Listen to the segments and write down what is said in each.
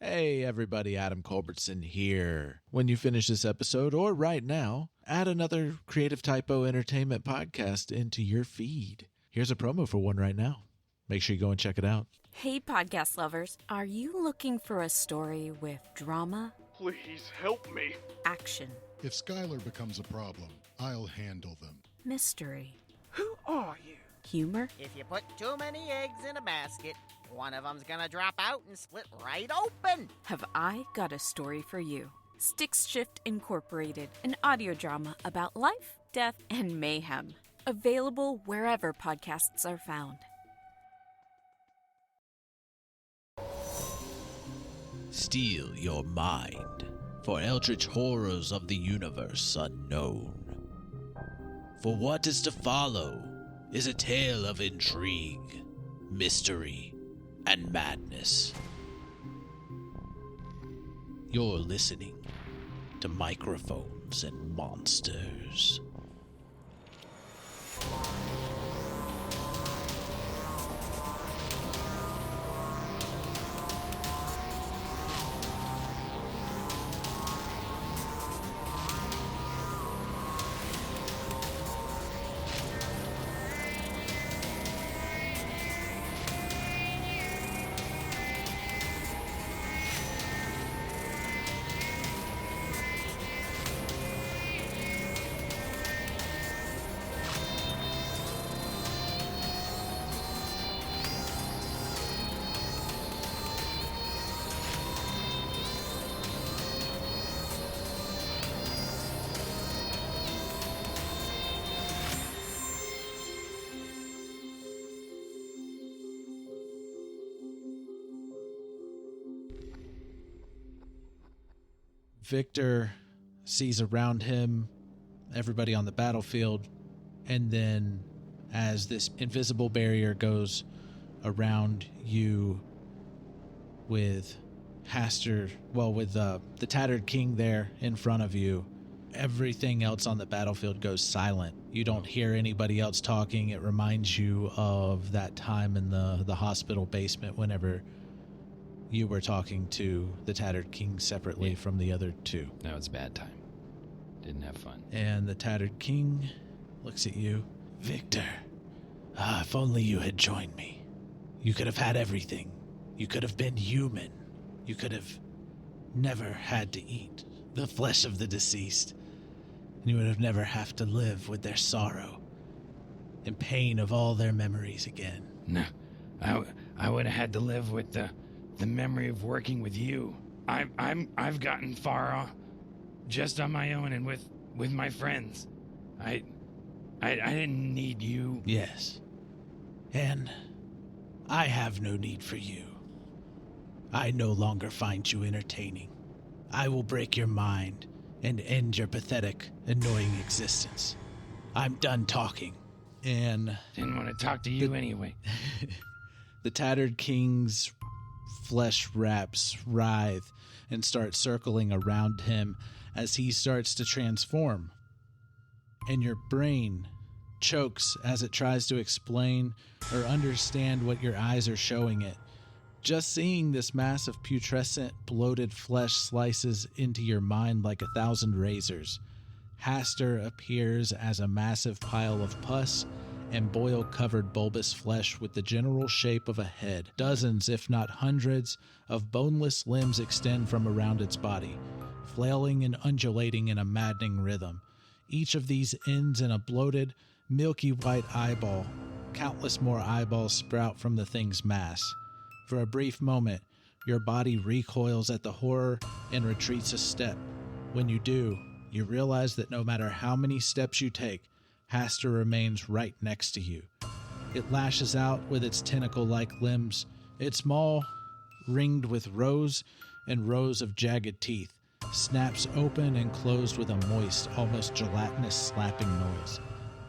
Hey everybody, Adam Culbertson here. When you finish this episode, or right now, add another Creative Typo Entertainment podcast into your feed. Here's a promo for one right now. Make sure you go and check it out. Hey podcast lovers, are you looking for a story with drama? Please help me. Action. If Skyler becomes a problem, I'll handle them. Mystery. Who are you? Humor. If you put too many eggs in a basket, one of them's gonna drop out and split right open. Have I got a story for you? Sticks Shift Incorporated, an audio drama about life, death, and mayhem. Available wherever podcasts are found. Steel your mind for eldritch horrors of the universe unknown. For what is to follow is a tale of intrigue, mystery, and madness. You're listening to Microphones and Monsters. Victor sees around him everybody on the battlefield, and then as this invisible barrier goes around you with the Tattered King there in front of you, everything else on the battlefield goes silent. You don't hear anybody else talking. It reminds you of that time in the hospital basement whenever you were talking to the Tattered King separately from the other two. That was a bad time. Didn't have fun. And the Tattered King looks at you. Victor, if only you had joined me. You could have had everything. You could have been human. You could have never had to eat the flesh of the deceased. And you would have never have to live with their sorrow and pain of all their memories again. No, I would have had to live with the memory of working with you. I've gotten far just on my own and with my friends. I didn't need you. Yes. And I have no need for you. I no longer find you entertaining. I will break your mind and end your pathetic, annoying existence. I'm done talking. And Didn't want to talk to you anyway. the Tattered King's flesh wraps writhe and start circling around him as he starts to transform. And your brain chokes as it tries to explain or understand what your eyes are showing it. Just seeing this mass of putrescent, bloated flesh slices into your mind like 1,000 razors. Hastur appears as a massive pile of pus and boil-covered bulbous flesh with the general shape of a head. Dozens, if not hundreds, of boneless limbs extend from around its body, flailing and undulating in a maddening rhythm. Each of these ends in a bloated, milky white eyeball. Countless more eyeballs sprout from the thing's mass. For a brief moment, your body recoils at the horror and retreats a step. When you do, you realize that no matter how many steps you take, Hastur remains right next to you. It lashes out with its tentacle-like limbs, its maw ringed with rows and rows of jagged teeth, snaps open and closed with a moist, almost gelatinous slapping noise.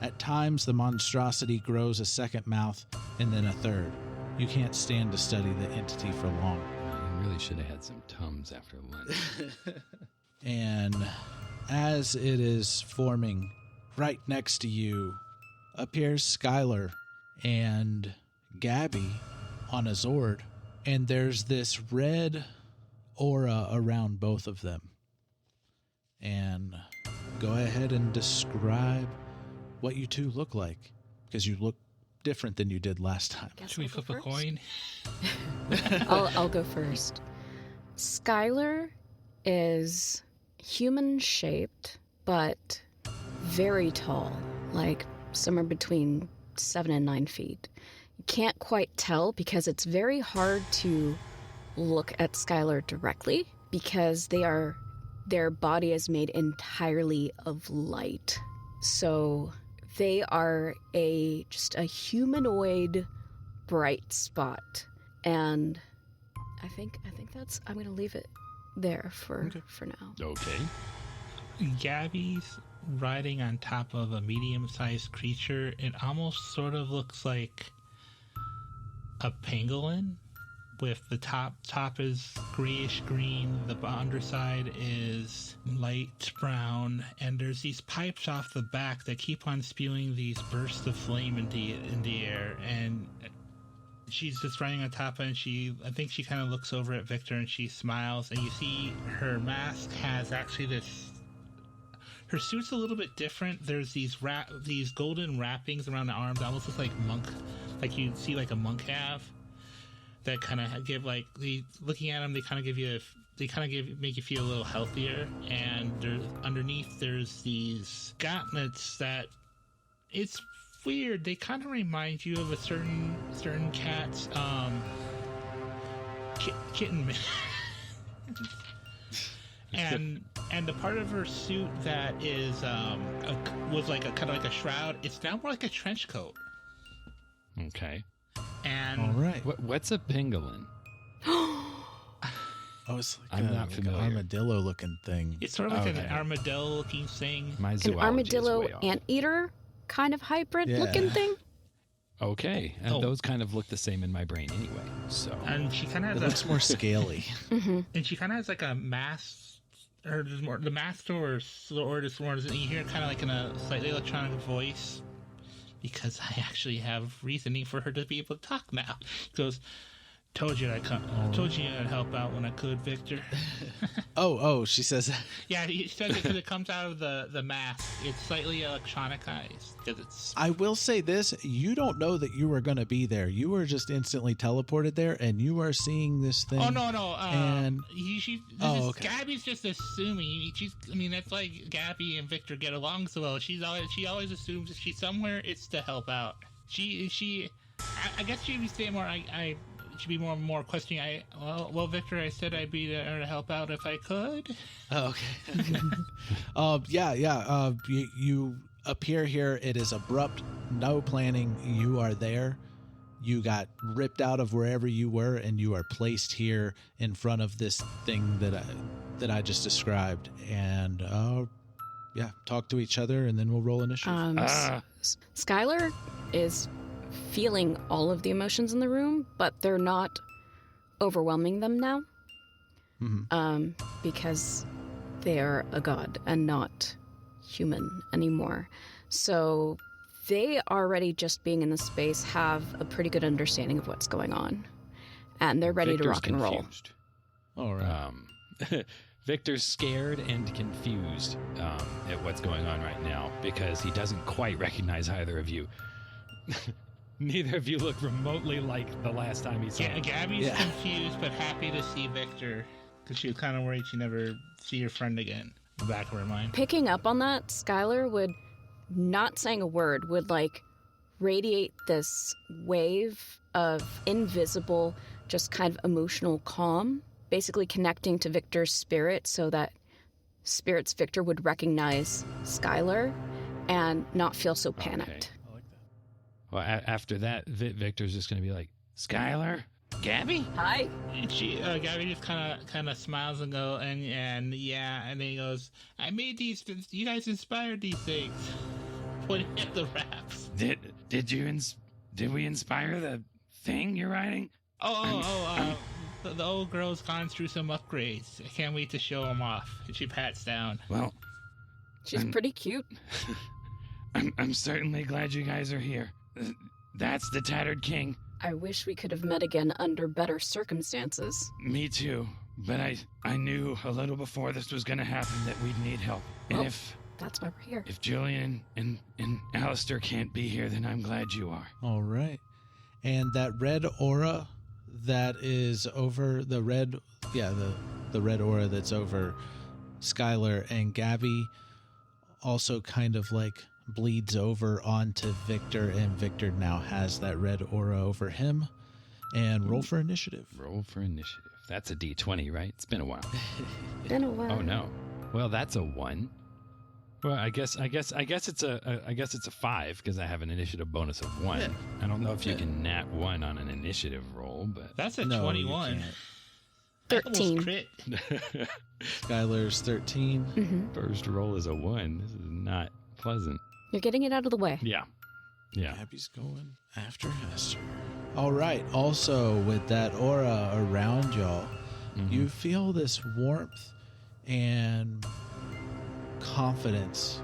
At times, the monstrosity grows a second mouth and then a third. You can't stand to study the entity for long. You really should have had some Tums after lunch. And as it is forming, right next to you appears Skyler and Gabbi on a Zord. And there's this red aura around both of them. And go ahead and describe what you two look like, because you look different than you did last time. Should we flip a coin? I'll go first. Skyler is human-shaped, but very tall, like somewhere between 7 and 9 feet. You can't quite tell because it's very hard to look at Skyler directly because their body is made entirely of light. So they are just a humanoid bright spot. And I think I'm going to leave it there for now. Okay. Gabby's riding on top of a medium-sized creature. It almost sort of looks like a pangolin, with the top is grayish green, the underside is light brown, and there's these pipes off the back that keep on spewing these bursts of flame in the air, and she's just riding on top, and I think she kind of looks over at Victor and she smiles, and you see her mask has actually her suit's a little bit different. There's these golden wrappings around the arms, almost looks like you'd see like a monk have. That kind of give looking at them, they kind of make you feel a little healthier. And underneath there's these gauntlets that it's weird. They kind of remind you of a certain cat's kitten. and the part of her suit that is was like a kind of like a shroud. It's now more like a trench coat. Okay. And all right. What's a pangolin? It's like I'm not familiar. An armadillo-looking thing. It's sort of like an armadillo-looking thing. My An zoology armadillo is way off. anteater kind of hybrid looking thing. Okay, and those kind of look the same in my brain anyway. So, and she kind of it looks more scaly. And she kind of has like a mask, or there's more the mask or just more. You hear it kind of like in a slightly electronic voice. Because I actually have reasoning for her to be able to talk now. She goes, told you I'd help out when I could, Victor. She says that. Yeah, she says it because it comes out of the mask. It's slightly electronicized. I will say this, you don't know that you were going to be there. You were just instantly teleported there, and you are seeing this thing. Oh, no. Okay. Gabby's just assuming. That's like Gabby and Victor get along so well. She always assumes if she's somewhere, it's to help out. I guess she'd be saying more, I should be more questioning. Well, Victor, I said I'd be there to help out if I could. Oh, okay. You appear here. It is abrupt, no planning. You are there. You got ripped out of wherever you were, and you are placed here in front of this thing that I just described. And talk to each other, and then we'll roll initiative. Skyler is feeling all of the emotions in the room, but they're not overwhelming them now. Because they're a god and not human anymore. So they already, just being in the space, have a pretty good understanding of what's going on. And they're ready to rock and roll. Confused. All right. Victor's scared and confused at what's going on right now because he doesn't quite recognize either of you. Neither of you look remotely like the last time he saw him. Gabby's confused but happy to see Victor because she was kind of worried she'd never see her friend again. In the back of her mind. Picking up on that, Skyler would, not saying a word, would radiate this wave of invisible, just kind of emotional calm, basically connecting to Victor's spirit so that spirit's Victor would recognize Skyler and not feel so panicked. Okay. I like that. Well, after that, Victor's just going to be like, Skyler? Gabbi? Hi. And Gabbi just kind of smiles and go, and then he goes, I made these, you guys inspired these things. Pointing at the wraps. Did we inspire the thing you're riding? The old girl's gone through some upgrades. I can't wait to show them off. And she pats down. Well, she's pretty cute. I'm certainly glad you guys are here. That's the Tattered King. I wish we could have met again under better circumstances. Me too. But I knew a little before this was going to happen that we'd need help. And Well, that's why we're here. if Julian and Alistair can't be here, then I'm glad you are. All right. And that red aura that is over the red aura that's over Skyler and Gabbi also kind of like bleeds over onto Victor, and Victor now has that red aura over him. And roll for initiative. Roll for initiative. That's a D20, right? It's been a while. Been a while. Oh no. Well, that's a 1. Well, I guess it's a 5 because I have an initiative bonus of 1. Yeah. I don't know if you can nat 1 on an initiative roll, but That's a No, you 21. can't. 13. Almost crit. Skylar's 13. Mm-hmm. first roll is a 1. This is not pleasant. You're getting it out of the way. Yeah. Gabby's going after Hester. All right. Also, with that aura around y'all, you feel this warmth and confidence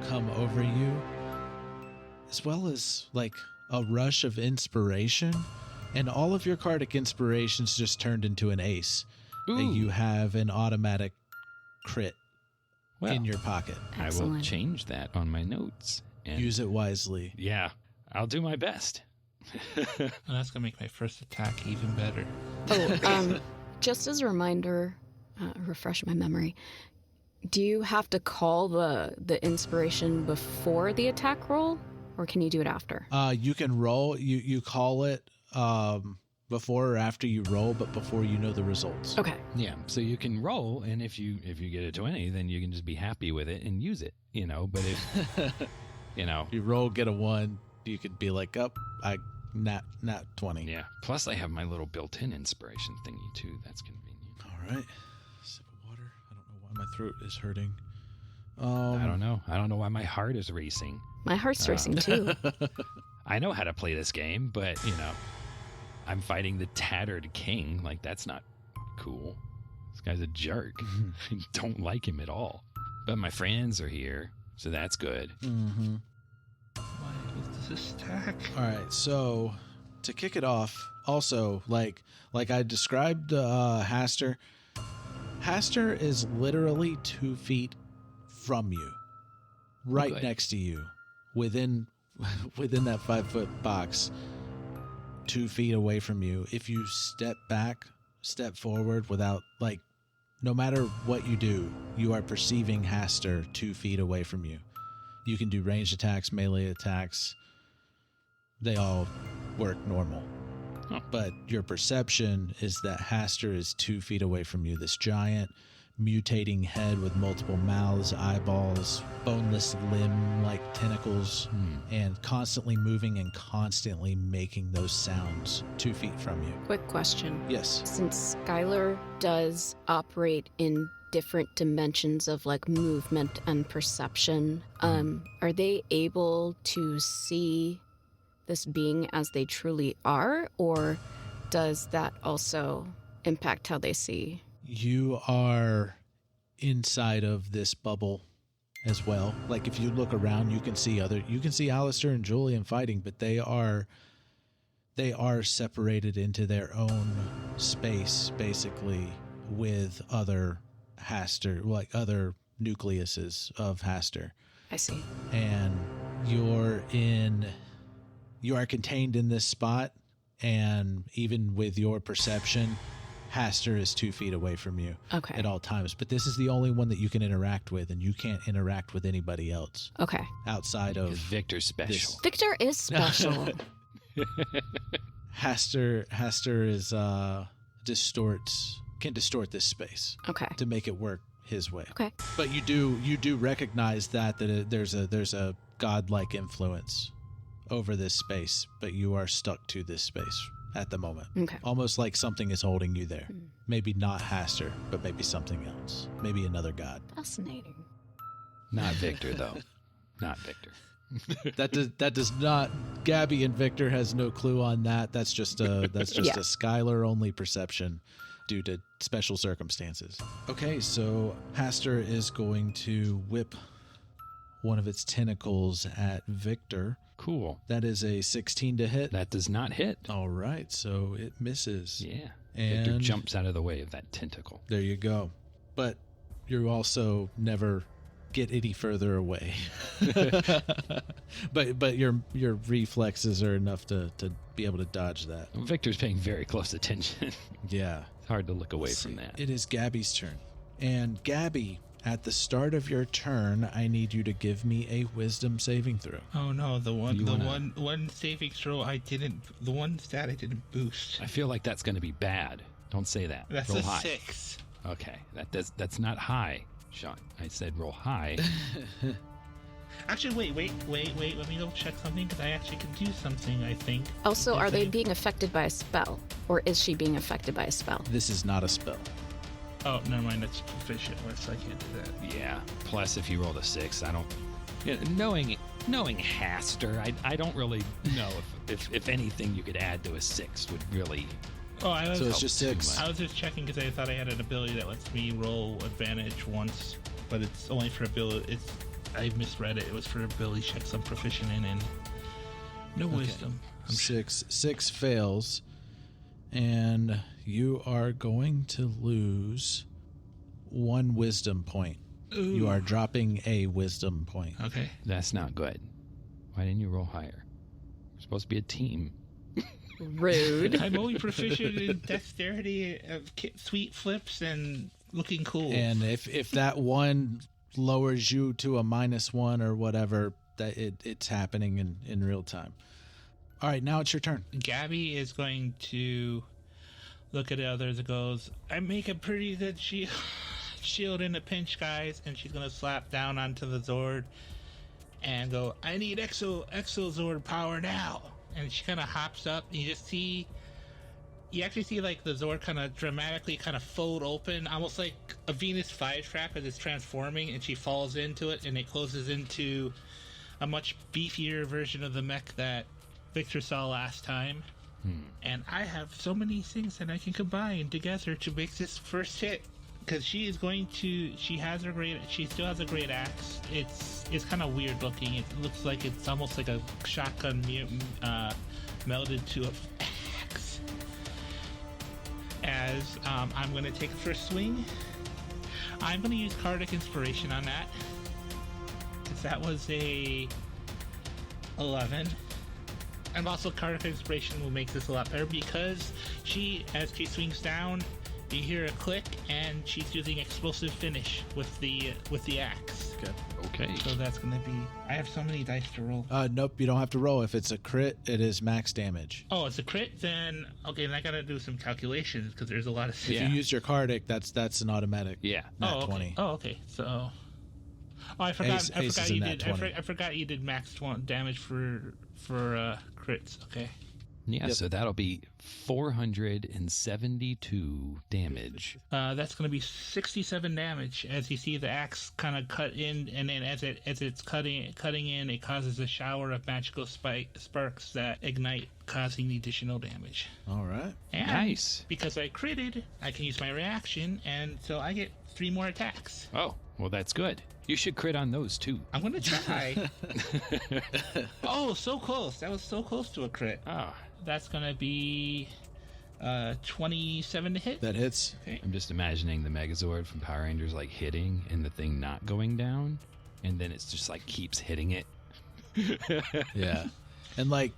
come over you, as well as like a rush of inspiration. And all of your cardic inspirations just turned into an ace. Ooh. And you have an automatic crit Well, in your pocket. I will Excellent. change that on my notes. And Use it wisely. yeah, I'll do my best. And that's going to make my first attack even better. Oh, just as a reminder, refresh my memory. Do you have to call the inspiration before the attack roll, or can you do it after? You can roll. You call it before or after you roll, but before you know the results. Okay. Yeah, so you can roll, and if you get a 20, then you can just be happy with it and use it, But if, You roll, get a 1, you could be like, I nat 20. yeah. Plus, I have my little built-in inspiration thingy too. That's convenient. All right. Sip of water. I don't know why my throat is hurting. I don't know. I don't know why my heart is racing. My heart's racing too. I know how to play this game, but I'm fighting the Tattered King. Like, that's not cool. This guy's a jerk. I don't like him at all. But my friends are here, so that's good. Mm-hmm. Why is this attack? All right. So to kick it off, also like I described Haster. Haster is literally 2 feet from you, right Okay. next to you, within that 5-foot box. 2 feet away from you. If you step back, step forward without, no matter what you do, you are perceiving Haster 2 feet away from you. You can do ranged attacks, melee attacks. They all work normal. Huh. But your perception is that Haster is 2 feet away from you. This giant, mutating head with multiple mouths, eyeballs, boneless limb-like tentacles, and constantly moving and constantly making those sounds 2 feet from you. Quick question. Yes. Since Skyler does operate in different dimensions of movement and perception, are they able to see this being as they truly are, or does that also impact how they see? You are inside of this bubble as well. Like, if you look around, you can see Alistair and Julian fighting, but they are separated into their own space, basically, with other Haster, other nucleuses of Haster. I see. And you are contained in this spot, and even with your perception, Haster is 2 feet away from you Okay. at all times. But this is the only one that you can interact with, and you can't interact with anybody else Okay. outside Because of Victor's special. Victor is special. Haster is can distort this space Okay. to make it work his way. Okay. But you do recognize that there's a godlike influence over this space, but you are stuck to this space at the moment. Okay. Almost like something is holding you there. Maybe not Haster, but maybe something else. Maybe another god. Fascinating. Not Victor, though. Not Victor. That does not. Gabbi and Victor has no clue on that. That's just a Yeah. Skyler only perception due to special circumstances. Okay, so Haster is going to whip one of its tentacles at Victor. Cool. That is a 16 to hit. That does not hit. All right, so it misses. Yeah. And Victor jumps out of the way of that tentacle. there you go. But you also never get any further away. but your reflexes are enough to be able to dodge that. Victor's paying very close attention. Yeah. It's hard to look away from that. It is Gabby's turn. And Gabby, at the start of your turn, I need you to give me a wisdom saving throw. Oh no, the one saving throw the one stat I didn't boost. I feel like that's going to be bad. Don't say that. That's roll a high. 6. Okay, that's not high, Sean. I said roll high. Actually, wait. Let me go check something because I actually can do something, I think. Also, are they being affected by a spell? Or is she being affected by a spell? This is not a spell. Oh, never mind. That's proficient, so I can't do that. Yeah. Plus, if you rolled a 6, I don't. Yeah, knowing Haster, I don't really know if anything you could add to a 6 would really. Oh, So it's just 6. I was just checking because I thought I had an ability that lets me roll advantage once, but it's only for ability. I misread it. It was for ability checks I'm proficient in, and no wisdom. Six fails, and you are going to lose 1 wisdom point. Ooh. You are dropping a wisdom point. Okay. That's not good. Why didn't you roll higher? We're supposed to be a team. Rude. I'm only proficient in dexterity, sweet flips, and looking cool. And if that one lowers you to a -1 or whatever, that it's happening in real time. All right, now it's your turn. Gabby is going to look at the others and goes, I make a pretty good shield in a pinch, guys, and she's going to slap down onto the Zord and go, I need Exo Zord power now. And she kind of hops up, and you actually see like the Zord kind of dramatically kind of fold open, almost like a Venus flytrap as it's transforming, and she falls into it, and it closes into a much beefier version of the mech that Victor saw last time. And I have so many things that I can combine together to make this first hit, because she still has a great axe. It's kind of weird looking. It looks like it's almost like a shotgun melded to an axe. As I'm going to take a first swing, I'm going to use Cardiac Inspiration on that, because that was a 11. And also Cardiac Inspiration will make this a lot better, because as she swings down, you hear a click, and she's using Explosive Finish with the axe. Okay. So that's going to be... I have so many dice to roll. Nope, you don't have to roll. If it's a crit, it is max damage. Oh, it's a crit? Then... Okay, then I got to do some calculations, because there's a lot of... If you use your Cardiac, that's an automatic. Yeah. Nat okay. 20. Oh, okay. So... Oh, I forgot. Ace is a nat 20. I forgot you did max damage for crits. Okay. Yeah, so that'll be 472 damage. That's going to be 67 damage as you see the axe kind of cut in, and then as it's cutting in, it causes a shower of magical sparks that ignite, causing the additional damage. All right. And nice. Because I critted, I can use my reaction, and so I get 3 more attacks. Oh, well, that's good. You should crit on those too. I'm going to try. Oh, so close. That was so close to a crit. Ah. That's going to be 27 to hit. That hits. Okay. I'm just imagining the Megazord from Power Rangers like hitting and the thing not going down, and then it's just like keeps hitting it. Yeah. And like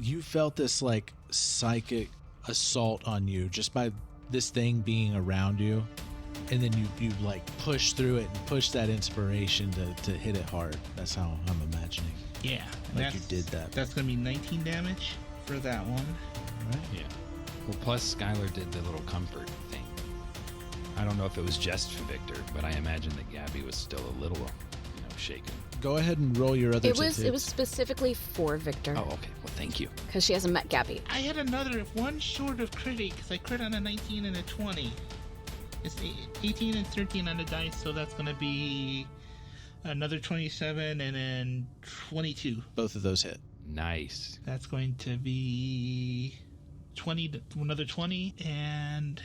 you felt this like psychic assault on you just by this thing being around you. And then you like push through it and push that inspiration to hit it hard. That's how I'm imagining. Yeah. Like you did that. That's going to be 19 damage for that one. All right. Yeah. Well, plus Skyler did the little comfort thing. I don't know if it was just for Victor, but I imagine that Gabby was still a little, shaken. Go ahead and roll your other It was specifically for Victor. Oh, okay. Well, thank you. Because she hasn't met Gabby. I had another one short of critting because I crit on a 19 and a 20. It's 18 and 13 on the dice, so that's going to be another 27 and then 22. Both of those hit. Nice. That's going to be 20, another 20, and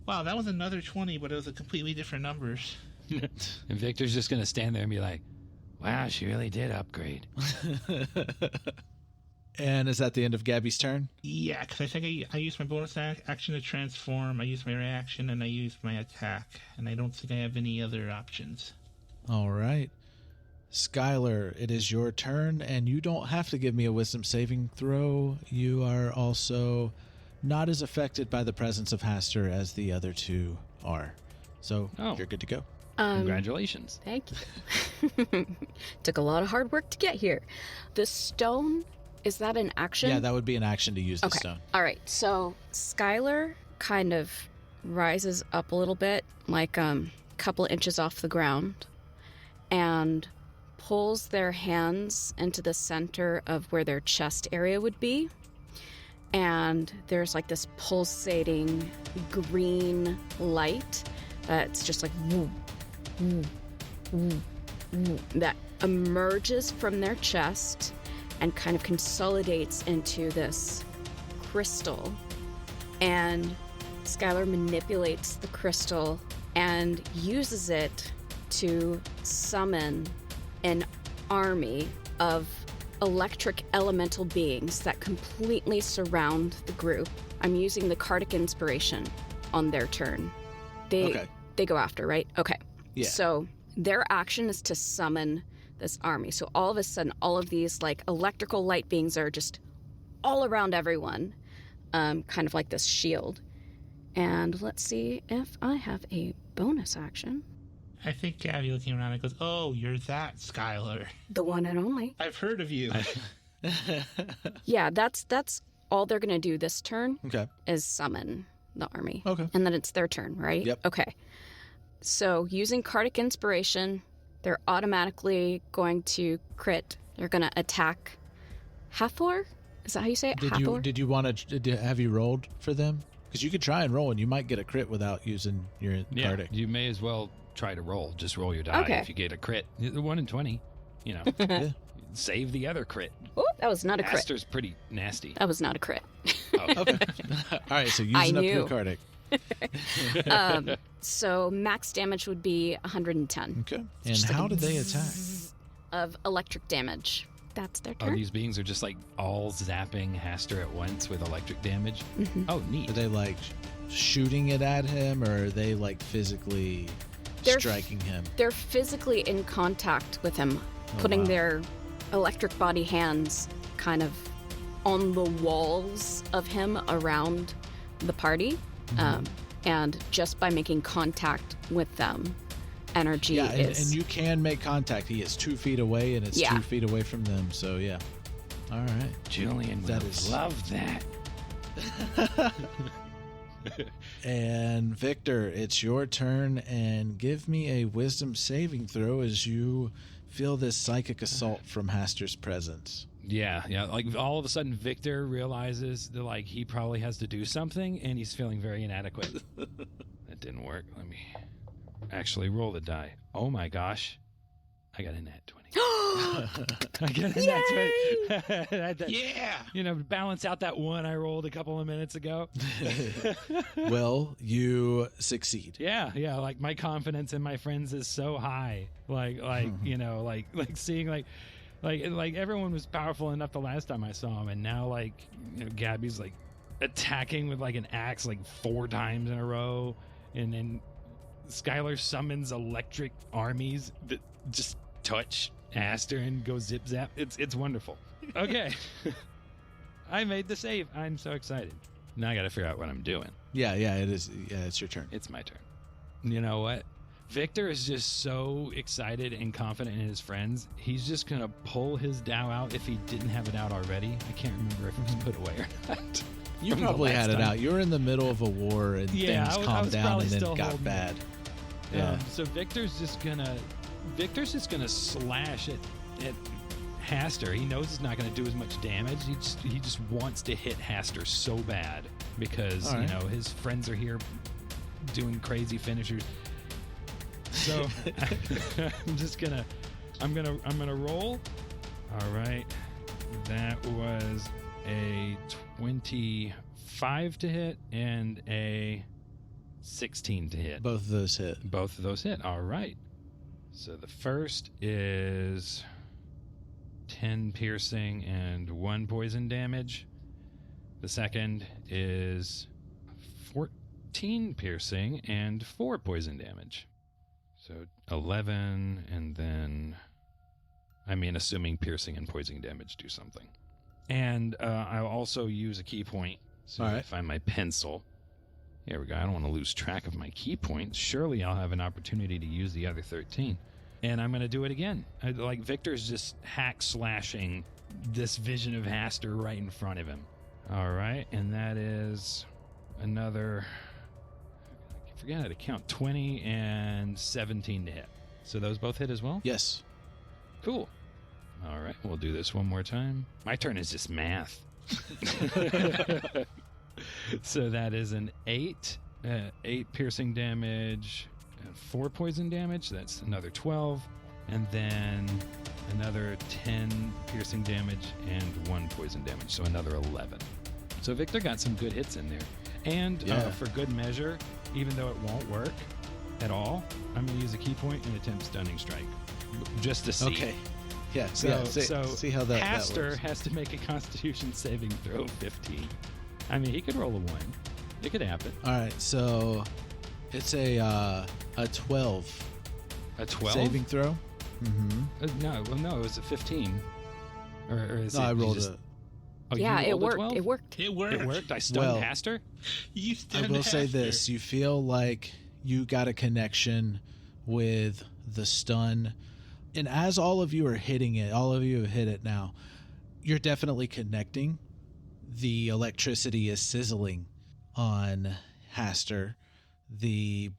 wow, that was another 20, but it was a completely different numbers. And Victor's just going to stand there and be like, wow, she really did upgrade. And is that the end of Gabby's turn? Yeah, because I think I used my bonus action to transform, I used my reaction, and I used my attack. And I don't think I have any other options. All right. Skyler, it is your turn, and you don't have to give me a wisdom saving throw. You are also not as affected by the presence of Haster as the other two are. So you're good to go. Congratulations. Thank you. Took a lot of hard work to get here. The stone, is that an action? Yeah, that would be an action to use the stone. All right, so Skyler kind of rises up a little bit, like a couple inches off the ground, and pulls their hands into the center of where their chest area would be. And there's like this pulsating green light that's just like woo, woo, woo, woo, that emerges from their chest and kind of consolidates into this crystal. And Skyler manipulates the crystal and uses it to summon an army of electric elemental beings that completely surround the group. I'm using the Cardic Inspiration on their turn. They go after, right? Okay. Yeah. So their action is to summon this army. So all of a sudden, all of these like electrical light beings are just all around everyone, kind of like this shield. And let's see if I have a bonus action. I think Gabby looking around and goes, "Oh, you're that Skyler. The one and only. I've heard of you." Yeah, that's all they're going to do this turn. Okay. Is summon the army. Okay. And then it's their turn, right? Yep. Okay. So using Cardic Inspiration, they're automatically going to crit. They're going to attack Hathor? Is that how you say it? Hathor? Did you want to have you rolled for them? Because you could try and roll, and you might get a crit without using your Cardic. You may as well try to roll. Just roll your die. Okay. If you get a crit, 1 in 20, save the other crit. Oop, that was not a crit. Haster's pretty nasty. That was not a crit. Oh. Okay. All right, so using up your Cardic. So max damage would be 110. Okay. And how did they attack? Of electric damage. That's their Oh, turn. these beings are just like all zapping Haster at once with electric damage? Mhm. Oh, neat. Are they like shooting it at him, or are they like physically striking him? They're physically in contact with him, putting their electric body hands kind of on the walls of him around the party. And just by making contact with them, energy is... and you can make contact. He is 2 feet away, and it's 2 feet away from them, so yeah. All right. Julian would love that. And Victor, it's your turn, and give me a wisdom saving throw as you feel this psychic assault from Haster's presence. Yeah. Like all of a sudden, Victor realizes that like he probably has to do something, and he's feeling very inadequate. That didn't work. Let me actually roll the die. Oh my gosh, I got a nat 20. I got a nat 20. Yeah. Balance out that one I rolled a couple of minutes ago. Well, you succeed. Yeah. Like my confidence in my friends is so high. Like seeing like everyone was powerful enough the last time I saw him, and now Gabby's like attacking with like an axe like 4 times in a row, and then Skyler summons electric armies that just touch Aster and go zip zap. It's wonderful. Okay. I made the save. I'm so excited. Now I got to figure out what I'm doing. Yeah, it is. Yeah, it's your turn. It's my turn. You know what? Victor is just so excited and confident in his friends. He's just going to pull his Dow out if he didn't have it out already. I can't remember if it was put away or not. You probably had it out. You were in the middle of a war, and things calmed down and then got bad. Yeah. So Victor's just gonna slash at Haster. He knows it's not going to do as much damage. He just wants to hit Haster so bad because his friends are here doing crazy finishers. So I'm gonna roll. All right, that was a 25 to hit and a 16 to hit. Both of those hit. All right. So the first is 10 piercing and 1 poison damage. The second is 14 piercing and 4 poison damage. So 11, and then, assuming piercing and poison damage do something. And I'll also use a key point. So I find my pencil. Here we go. I don't want to lose track of my key points. Surely I'll have an opportunity to use the other 13. And I'm going to do it again. Like Victor's just hack-slashing this vision of Haster right in front of him. All right. And that is another, I forget how to count, 20 and 17 to hit. So those both hit as well? Yes. Cool. All right. We'll do this one more time. My turn is just math. So that is an 8 piercing damage, 4 poison damage. That's another 12, and then another 10 piercing damage and 1 poison damage. So another 11. So Victor got some good hits in there. And for good measure, even though it won't work at all, I'm going to use a key point and attempt Stunning Strike, just to see. Okay. Yeah. So see how that Haster works. has to make a Constitution saving throw 15. He could roll a 1. It could happen. All right, so it's a 12. A 12? Saving throw? Mm-hmm. No, it was a 15. Or is no, it, I rolled just... a... Oh, yeah, you it rolled a worked. 12? It worked. It worked. It worked? I stunned Haster? You stunned I will say Haster. this. You feel like you got a connection with the stun. And as all of you are hitting it, all of you have hit it now, you're definitely connecting. The electricity is sizzling on Haster. The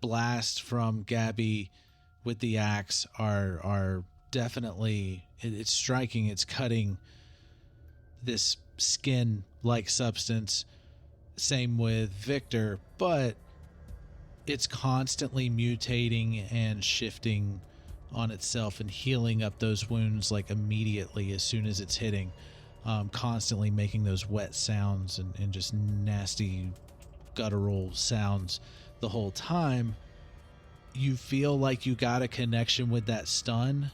blast from Gabbi with the axe are definitely, it's striking, it's cutting this skin-like substance. Same with Victor, but it's constantly mutating and shifting on itself and healing up those wounds like immediately as soon as it's hitting. Constantly making those wet sounds and just nasty guttural sounds the whole time. You feel like you got a connection with that stun,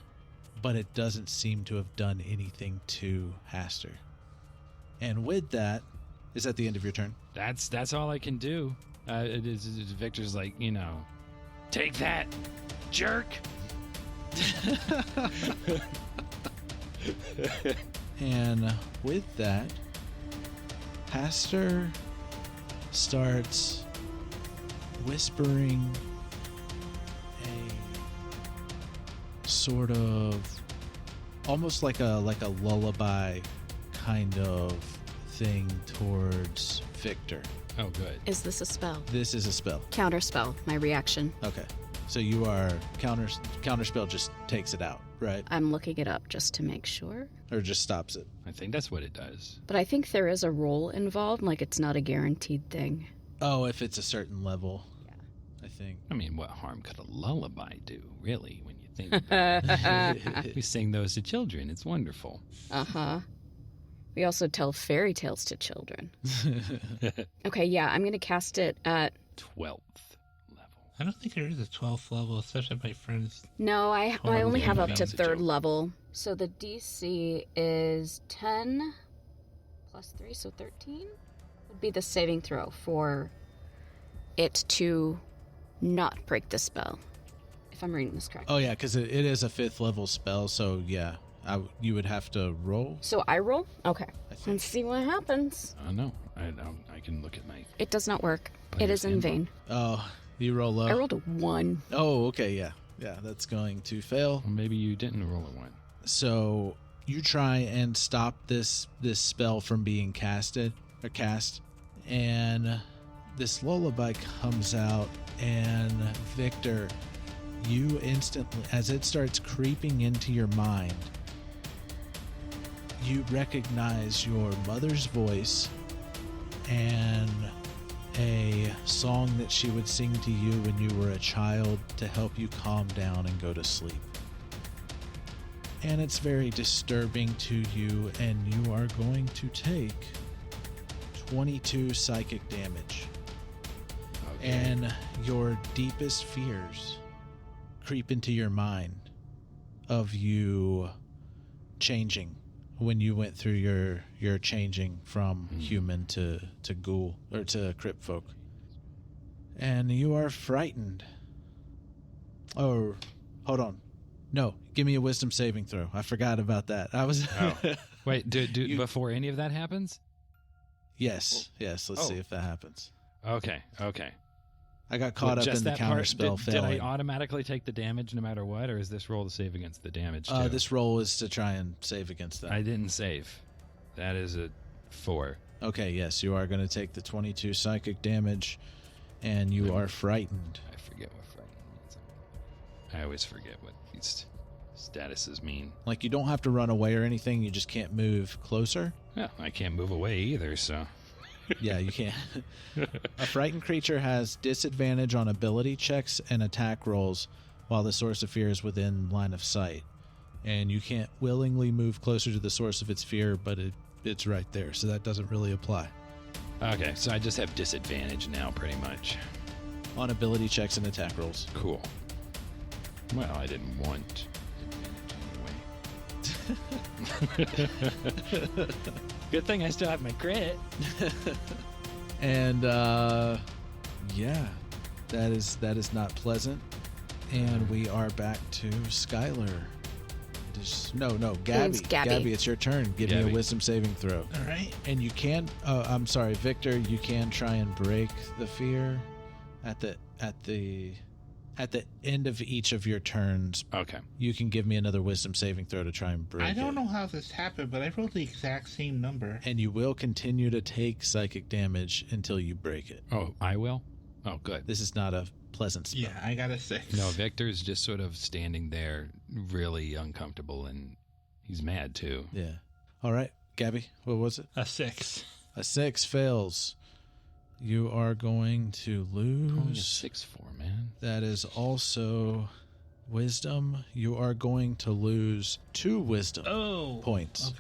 but it doesn't seem to have done anything to Haster. And with that, is that the end of your turn? That's all I can do. Victor's like, take that, jerk. And with that, Haster starts whispering a sort of almost like a lullaby kind of thing towards Victor. Oh, good. Is this a spell? This is a spell. Counter spell. My reaction. Okay. So you are counterspell just takes it out, right? I'm looking it up just to make sure. Or just stops it. I think that's what it does. But I think there is a roll involved, like it's not a guaranteed thing. Oh, if it's a certain level. Yeah. I think. What harm could a lullaby do, really, when you think about it? We sing those to children. It's wonderful. Uh-huh. We also tell fairy tales to children. Okay, yeah, I'm going to cast it at 12th. I don't think there is a 12th level, especially my friends. No, I only have up to That's a 3rd joke. level. So the DC is 10 plus 3, so 13 would be the saving throw for it to not break the spell, if I'm reading this correctly. Oh, yeah, because it is a 5th level spell, so yeah, you would have to roll. So I roll? Okay. I think. Let's see what happens. No, I can look at my... It does not work. It Player's is in vain. Oh, you roll low? I rolled a 1. Oh, okay, yeah. Yeah, that's going to fail. Well, maybe you didn't roll a 1. So you try and stop this spell from being cast, and this lullaby comes out, and Victor, you instantly, as it starts creeping into your mind, you recognize your mother's voice and a song that she would sing to you when you were a child to help you calm down and go to sleep. And it's very disturbing to you, and you are going to take 22 psychic damage. Okay. And your deepest fears creep into your mind of you changing when you went through your changing from human to ghoul or to crypt folk. And you are frightened. Oh, hold on. No, give me a wisdom saving throw. I forgot about that. Wait, before any of that happens? Yes. Let's see if that happens. Okay. I got caught up in the counter spell failing. Did I automatically take the damage no matter what, or is this roll to save against the damage too? This roll is to try and save against that. I didn't save. That is a 4. Okay, yes, you are going to take the 22 psychic damage, and you are frightened. I forget what frightened means. I always forget what these statuses mean. Like, you don't have to run away or anything, you just can't move closer. Yeah, I can't move away either, so... Yeah, you can't. A frightened creature has disadvantage on ability checks and attack rolls while the source of fear is within line of sight. And you can't willingly move closer to the source of its fear, but it's right there, so that doesn't really apply. Okay, so I just have disadvantage now, pretty much. On ability checks and attack rolls. Cool. Well, I didn't want advantage anyway. Good thing I still have my crit. And yeah, that is not pleasant. And we are back to Skyler. No, Gabbi. Gabbi, it's your turn. Give me a wisdom saving throw. All right. And you can. I'm sorry, Victor. You can try and break the fear at the end of each of your turns. Okay. You can give me another wisdom saving throw to try and break it. I don't know how this happened, but I rolled the exact same number. And you will continue to take psychic damage until you break it. Oh, I will? Oh, good. This is not a pleasant spell. Yeah, I got a 6. No, Victor's just sort of standing there really uncomfortable, and he's mad too. Yeah. All right, Gabbi, what was it? A 6. A 6 fails. You are going to lose. Only a 6-4, man. That is also wisdom. You are going to lose 2 wisdom points.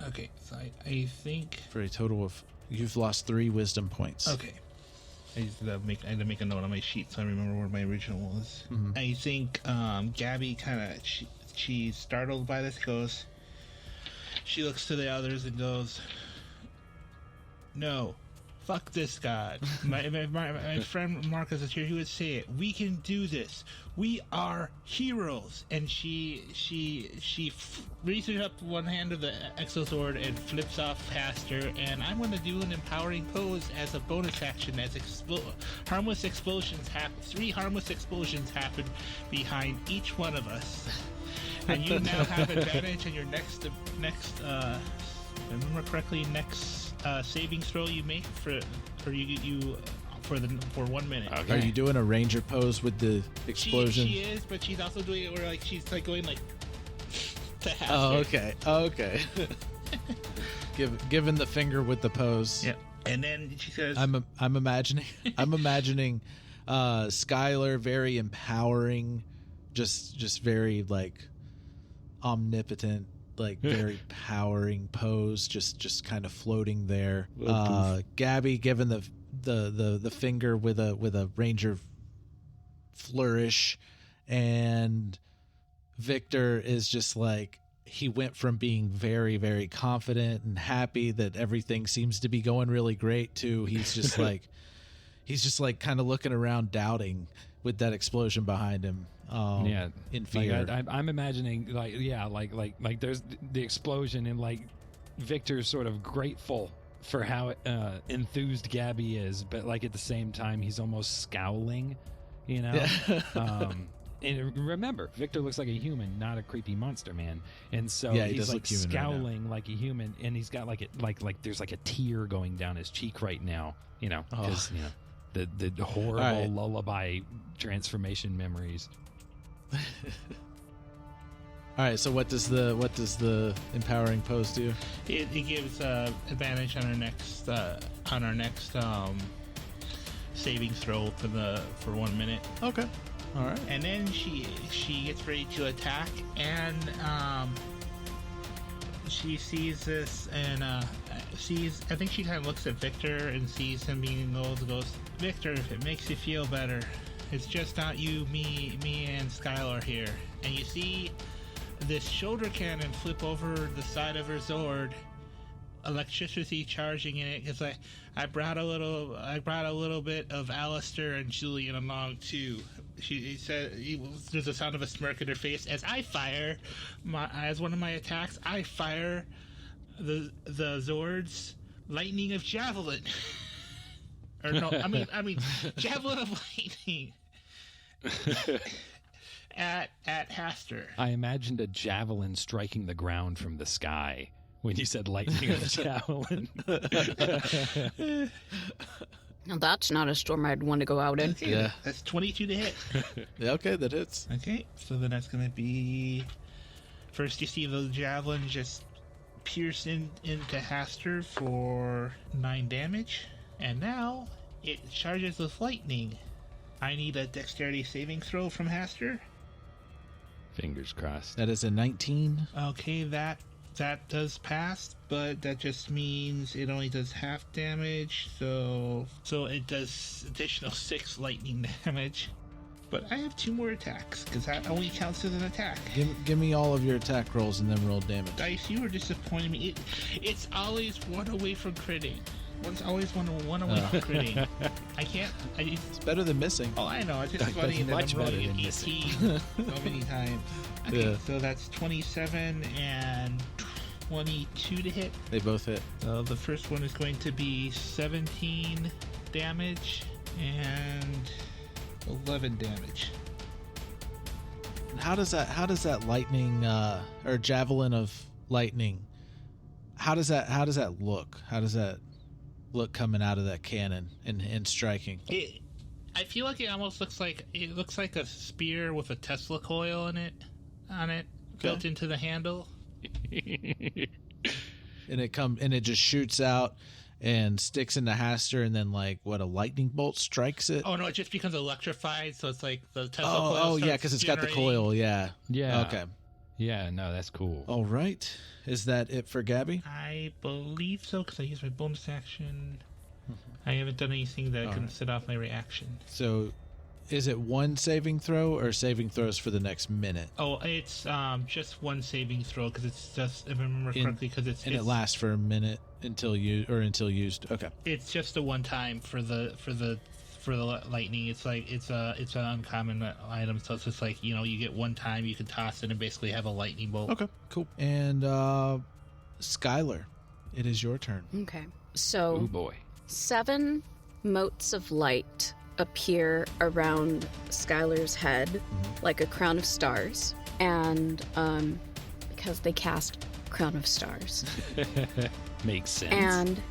Okay, so I think... For a total of... You've lost 3 wisdom points. Okay. I had to make a note on my sheet so I remember where my original was. Mm-hmm. I think Gabbi kind of... She's startled by this, she looks to the others and goes, "No. Fuck this god." My friend Marcus is here. He would say it. We can do this. We are heroes. And she reaches up one hand of the exosword and flips off past her. And I'm going to do an empowering pose as a bonus action. As harmless explosions happen. 3 harmless explosions happen behind each one of us. And you now have advantage on your next. If I remember correctly, next saving throw you make for 1 minute. Okay. Are you doing a ranger pose with the explosion? She is, but she's also doing it where she's going to half. Oh, okay. Given the finger with the pose. Yeah. And then she says, I'm imagining Skyler, very empowering, just very omnipotent, very powering pose, just kind of floating there. Gabbi given the finger with a ranger flourish, and Victor is just he went from being very, very confident and happy that everything seems to be going really great to he's just kind of looking around doubting with that explosion behind him. In fear. I'm imagining there's the explosion and Victor's sort of grateful for how enthused Gabbi is, but at the same time he's almost scowling, and remember, Victor looks like a human, not a creepy monster man, and so he's scowling like a human, and he's got there's a tear going down his cheek right now, because the horrible lullaby transformation memories. All right, so what does the empowering pose do? It gives advantage on our next saving throw for 1 minute. Okay. All right. And then she gets ready to attack, and she sees this and sees. I think she kind of looks at Victor and sees him being old. Goes, "Victor, if it makes you feel better, it's just not you, me, and Skyler here." And you see this shoulder cannon flip over the side of her Zord, electricity charging in it, because I brought a little bit of Alistair and Julian along too. He said there's a sound of a smirk in her face as I fire as one of my attacks. I fire the Zord's lightning of javelin. Or no, I mean javelin of lightning at Haster. I imagined a javelin striking the ground from the sky when you said lightning of javelin. Now that's not a storm I'd want to go out in. Yeah. That's 22 to hit. Yeah, okay, that hits. Okay, so then that's going to be... First you see the javelin just pierce into Haster for 9 damage. And now it charges with lightning. I need a dexterity saving throw from Haster. Fingers crossed. That is a 19. Okay, that does pass, but that just means it only does half damage, so it does additional 6 lightning damage. But I have 2 more attacks, because that only counts as an attack. Give me all of your attack rolls and then roll damage. Dice, you are disappointing me. It's always one away from critting. It's always one away from critting. It's better than missing. Oh, I know. It's just funny that I'm rolling an 18 so many times. Okay, so that's 27 and 22 to hit. They both hit. So the first one is going to be 17 damage and 11 damage. How does that lightning or javelin of lightning? How does that look? How does that look coming out of that cannon and striking? I feel like it almost looks like a spear with a Tesla coil on it, built into the handle. And it just shoots out and sticks into Haster, and then a lightning bolt strikes it. Oh no, it just becomes electrified, so it's like the Tesla coil. Oh yeah, because it's got the coil. Yeah. Okay. Yeah, no, that's cool. All right, is that it for Gabbi? I believe so, because I used my bonus action. I haven't done anything that can set off my reaction. So, is it one saving throw or saving throws for the next minute? Oh, it's just one saving throw, because it's just, if I remember correctly, because it lasts for a minute until used. Okay. It's just a one time for the lightning. It's like it's an uncommon item, so it's just like, you get one time, you can toss it and basically have a lightning bolt. Okay, cool. And Skyler, it is your turn. Okay, so oh boy, 7 motes of light appear around Skyler's head, like a crown of stars, and because they cast Crown of Stars. Makes sense. And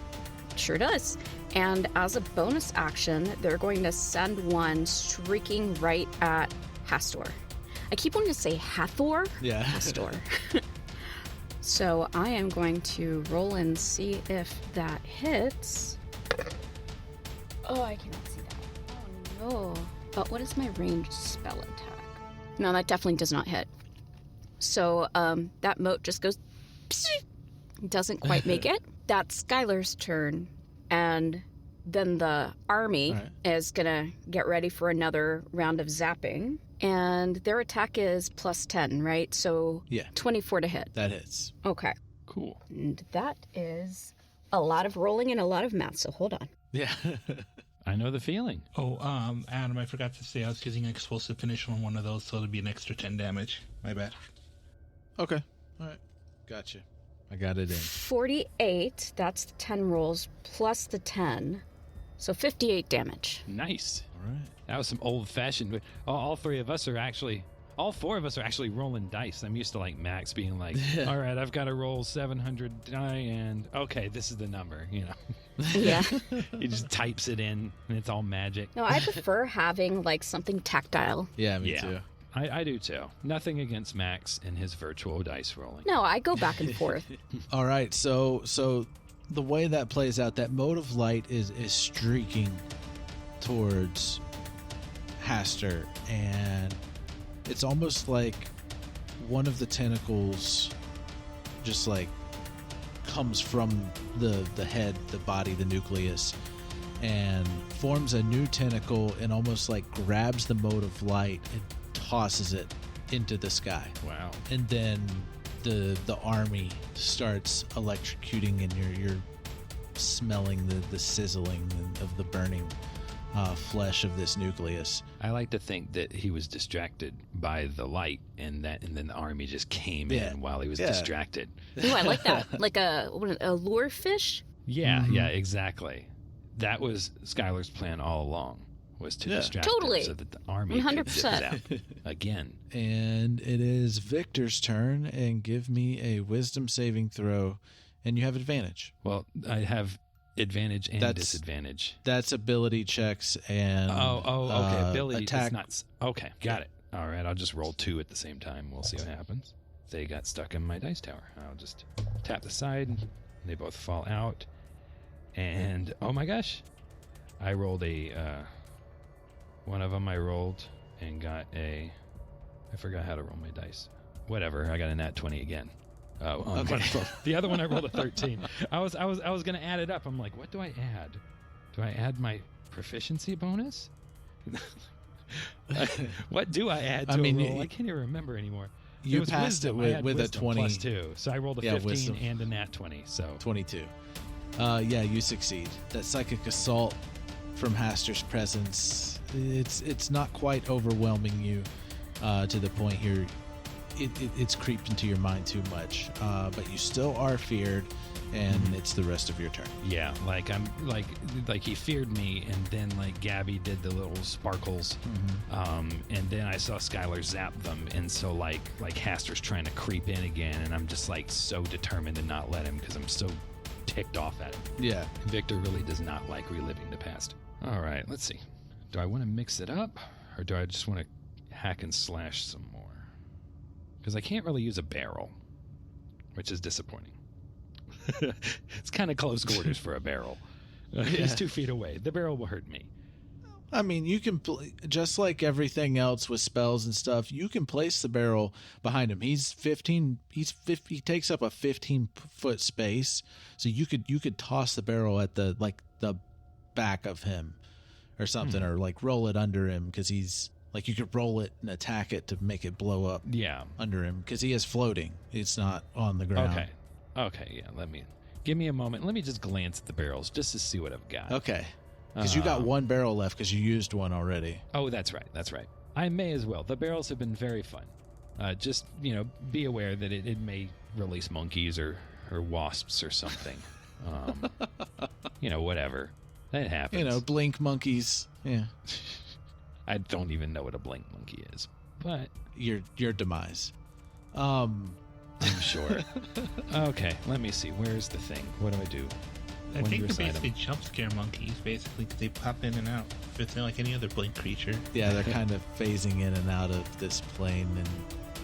sure does. And as a bonus action, they're going to send one streaking right at Hastor. I keep wanting to say Hathor. Yeah. Hastor. So I am going to roll and see if that hits. Oh, I cannot see that. Oh no. But what is my ranged spell attack? No, that definitely does not hit. So that mote just goes... Doesn't quite make it. That's Skyler's turn. And then the army is going to get ready for another round of zapping. And their attack is plus 10, right? So 24 to hit. That hits. Okay. Cool. And that is a lot of rolling and a lot of math, so hold on. Yeah. I know the feeling. Oh, Adam, I forgot to say I was using an explosive finish on one of those, so it'll be an extra 10 damage. My bad. Okay. All right. Gotcha. I got it in. 48, that's the 10 rolls, plus the 10. So 58 damage. Nice. All right. That was some old-fashioned... All 4 of us are actually rolling dice. I'm used to, Max being like, all right, I've got to roll 700 die, and, okay, this is the number, Yeah. He just types it in, and it's all magic. No, I prefer having, something tactile. Yeah, me too. I do too. Nothing against Max and his virtual dice rolling. No, I go back and forth. All right, so the way that plays out, that mode of light is streaking towards Haster, and it's almost like one of the tentacles just comes from the head, the body, the nucleus, and forms a new tentacle and almost grabs the mode of light and tosses it into the sky. Wow. And then the army starts electrocuting, and you're smelling the sizzling of the burning flesh of this nucleus. I like to think that he was distracted by the light, and then the army just came in while he was distracted. Ooh, I like that. Like a lure fish? Yeah, yeah, exactly. That was Skyler's plan all along, was to distract him so that the army 100%. Could zap again. And it is Victor's turn, and give me a wisdom saving throw, and you have advantage. Well, I have advantage and disadvantage. That's ability checks and okay. Ability attack. Is not okay. Got it. All right, I'll just roll 2 at the same time. We'll see what happens. They got stuck in my dice tower. I'll just tap the side. They both fall out. And oh my gosh, I rolled one of them I rolled and got I forgot how to roll my dice. Whatever, I got a nat 20 again. Oh, okay. The other one I rolled a 13. I was going to add it up. I'm like, what do I add? Do I add my proficiency bonus? What do I add to a roll? I can't even remember anymore. You passed it with a 20 plus 2. So I rolled a 15 wisdom. And a nat 20. So 22. Yeah, you succeed. That psychic assault from Haster's presence, it's not quite overwhelming you to the point it's creeped into your mind too much, but you still are feared, and it's the rest of your turn. Yeah, like I'm like he feared me, and then like Gabbi did the little sparkles, and then I saw Skyler zap them, and so like Haster's trying to creep in again, and I'm just like so determined to not let him because I'm so ticked off at him. Yeah, Victor really does not like reliving the past. All right, let's see. Do I want to mix it up, or do I just want to hack and slash some more? Because I can't really use a barrel, which is disappointing. It's kind of close quarters for a barrel. He's 2 feet away. The barrel will hurt me. I mean, you can, just like everything else with spells and stuff, you can place the barrel behind him. He takes up a 15-foot space, so you could toss the barrel at the back of him or something, or like roll it under him, because he's... Like, you could roll it and attack it to make it blow up under him, because he is floating. It's not on the ground. Okay, yeah, give me a moment. Let me just glance at the barrels just to see what I've got. Okay. Because you got one barrel left because you used one already. Oh, that's right. I may as well. The barrels have been very fun. Just, be aware that it may release monkeys or wasps or something. Whatever. That happens. Blink monkeys. Yeah. I don't even know what a blink monkey is, but your demise. I'm sure. Okay, let me see. Where's the thing? What do I do? I think they're basically jump scare monkeys, basically, because they pop in and out. It's not like any other blink creature. Yeah, they're kind of phasing in and out of this plane and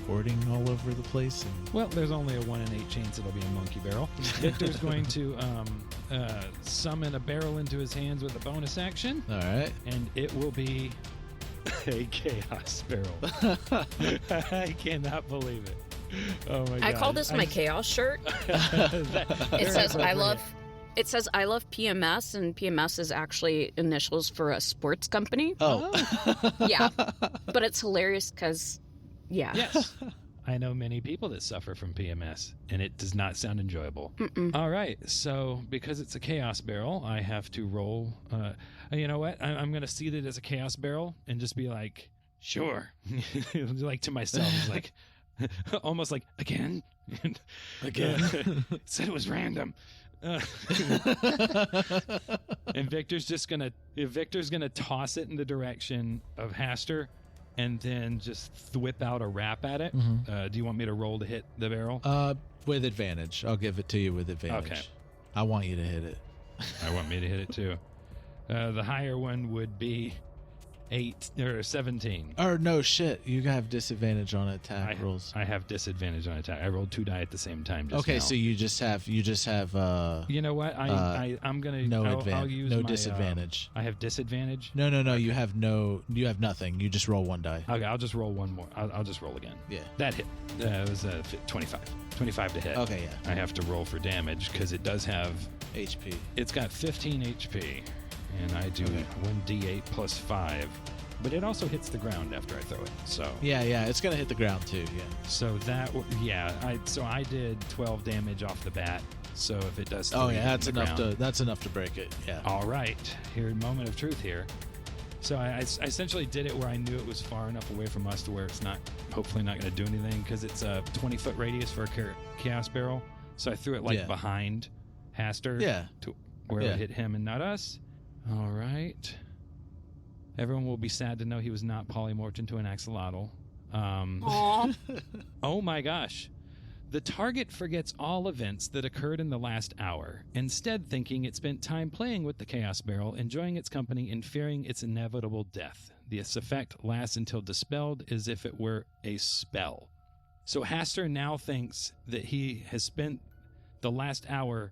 hoarding all over the place. Well, there's only a 1 in 8 chance it'll be a monkey barrel. Victor's going to summon a barrel into his hands with a bonus action. All right. And it will be a chaos barrel. I cannot believe it. Oh my god! I call this my chaos shirt. It says I love PMS, and PMS is actually initials for a sports company. Oh. Yeah, but it's hilarious because, yes, I know many people that suffer from PMS, and it does not sound enjoyable. All right, so because it's a chaos barrel, I have to roll. You know what? I'm going to seed it as a chaos barrel and just be like, sure. Like to myself, it's like, almost like, again? Said it was random. And Victor's gonna toss it in the direction of Haster, and then just whip out a rap at it. Do you want me to roll to hit the barrel? With advantage. I'll give it to you with advantage. Okay. I want you to hit it. I want me to hit it too. The higher one would be 8 or 17. Or no shit, you have disadvantage on attack rolls. I have disadvantage on attack. I rolled 2 die at the same time. Okay, now. So you just have. You know what? I'm gonna. I'll use no my, disadvantage. I have disadvantage. No. Okay. You have nothing. You just roll 1 die. Okay, I'll just roll one more. I'll just roll again. Yeah. That hit. It was 25. 25 to hit. Okay, yeah. I have to roll for damage because it does have HP. It's got 15 HP. And I do 1d8 plus 5, but it also hits the ground after I throw it. So yeah, it's gonna hit the ground too. Yeah. So I did 12 damage off the bat. So if it does, that's enough to break it. Yeah. All right, here, moment of truth here. So I essentially did it where I knew it was far enough away from us to where it's hopefully not going to do anything, because it's a 20-foot radius for a chaos barrel. So I threw it behind Haster to where it hit him and not us. All right. Everyone will be sad to know he was not polymorphed into an axolotl. Oh my gosh. The target forgets all events that occurred in the last hour, instead thinking it spent time playing with the Chaos Barrel, enjoying its company, and fearing its inevitable death. This effect lasts until dispelled as if it were a spell. So Haster now thinks that he has spent the last hour,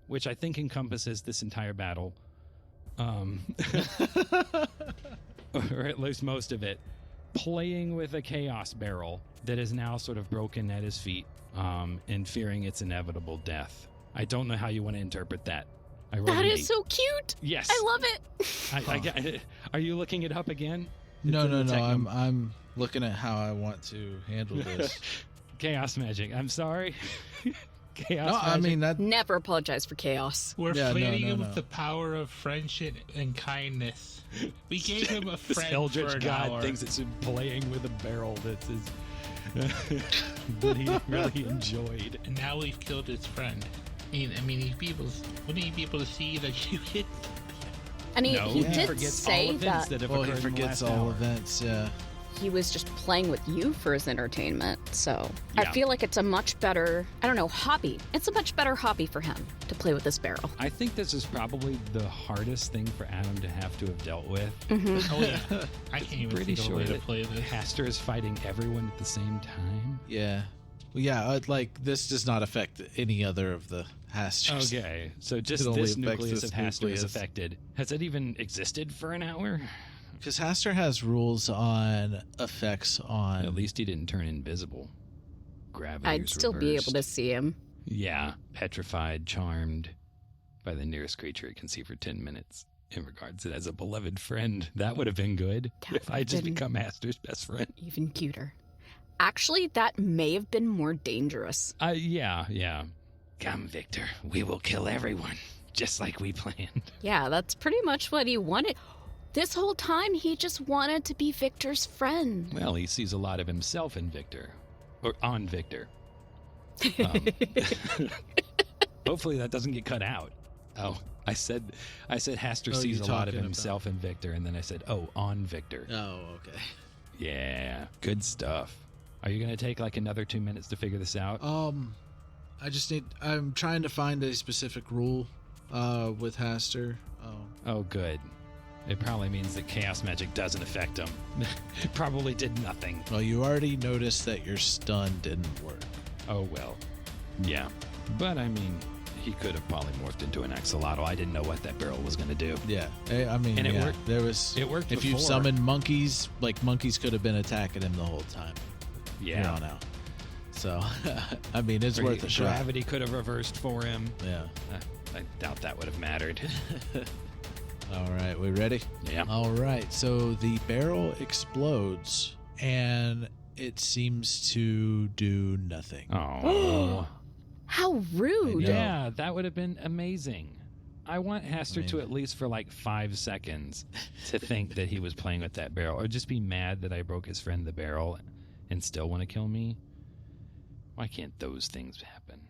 which I think encompasses this entire battle, or at least most of it, playing with a Chaos Barrel that is now sort of broken at his feet, and fearing its inevitable death. I don't know how you want to interpret that. That is so cute. Yes, I love it. Are you looking it up again? No. I'm looking at how I want to handle this. Chaos magic. I'm sorry. Chaos magic. I mean that. Never apologize for chaos. We're fleeing him with the power of friendship and kindness. We gave him a friend this Eldritch for an God hour. thinks it's playing with a barrel that's his that he really enjoyed. And now we've killed his friend. I mean, wouldn't he be able to see that you hit? And he did forgets say all events that have occurred he forgets all events. Yeah. He was just playing with you for his entertainment. So Yeah. I feel like it's a much better, hobby. It's a much better hobby for him to play with this barrel. I think this is probably the hardest thing for Adam to have to have dealt with. Mm-hmm. Oh yeah, I can't even Pretty think of a sure way to that play this. Haster is fighting everyone at the same time. Yeah. Well, yeah. Like this does not affect any other of the Hasters. Okay, so just It only this affects nucleus this of Haster is nucleus. affected. Has it even existed for an hour? Because Haster has rules on effects on. At least he didn't turn invisible. Gravity. I'd still be able to see him. Yeah, petrified, charmed by the nearest creature it can see for 10 minutes. In regards it as a beloved friend. That would have been good if I just become Haster's best friend. Even cuter. Actually, that may have been more dangerous. Yeah. Come, Victor. We will kill everyone, just like we planned. Yeah, that's pretty much what he wanted. This whole time, he just wanted to be Victor's friend. Well, he sees a lot of himself in Victor. Or on Victor. Hopefully that doesn't get cut out. Oh, I said Haster sees a lot of himself in Victor, and then I said, on Victor. Oh, okay. Yeah, good stuff. Are you going to take like another 2 minutes to figure this out? I'm trying to find a specific rule with Haster. Oh, good. It probably means that chaos magic doesn't affect him. It probably did nothing. Well, you already noticed that your stun didn't work. Oh, well. Yeah. But, I mean, he could have polymorphed into an axolotl. I didn't know what that barrel was going to do. Yeah. I mean, and it worked. It worked if you summoned monkeys, like monkeys could have been attacking him the whole time. Yeah. Here on out. So, I mean, it's worth a shot. Gravity could have reversed for him. Yeah. I doubt that would have mattered. All right, we ready? Yeah. All right, so the barrel explodes, and it seems to do nothing. Oh. How rude. Yeah, that would have been amazing. I want Haster to at least for like 5 seconds to think that he was playing with that barrel, or just be mad that I broke his friend the barrel and still want to kill me. Why can't those things happen?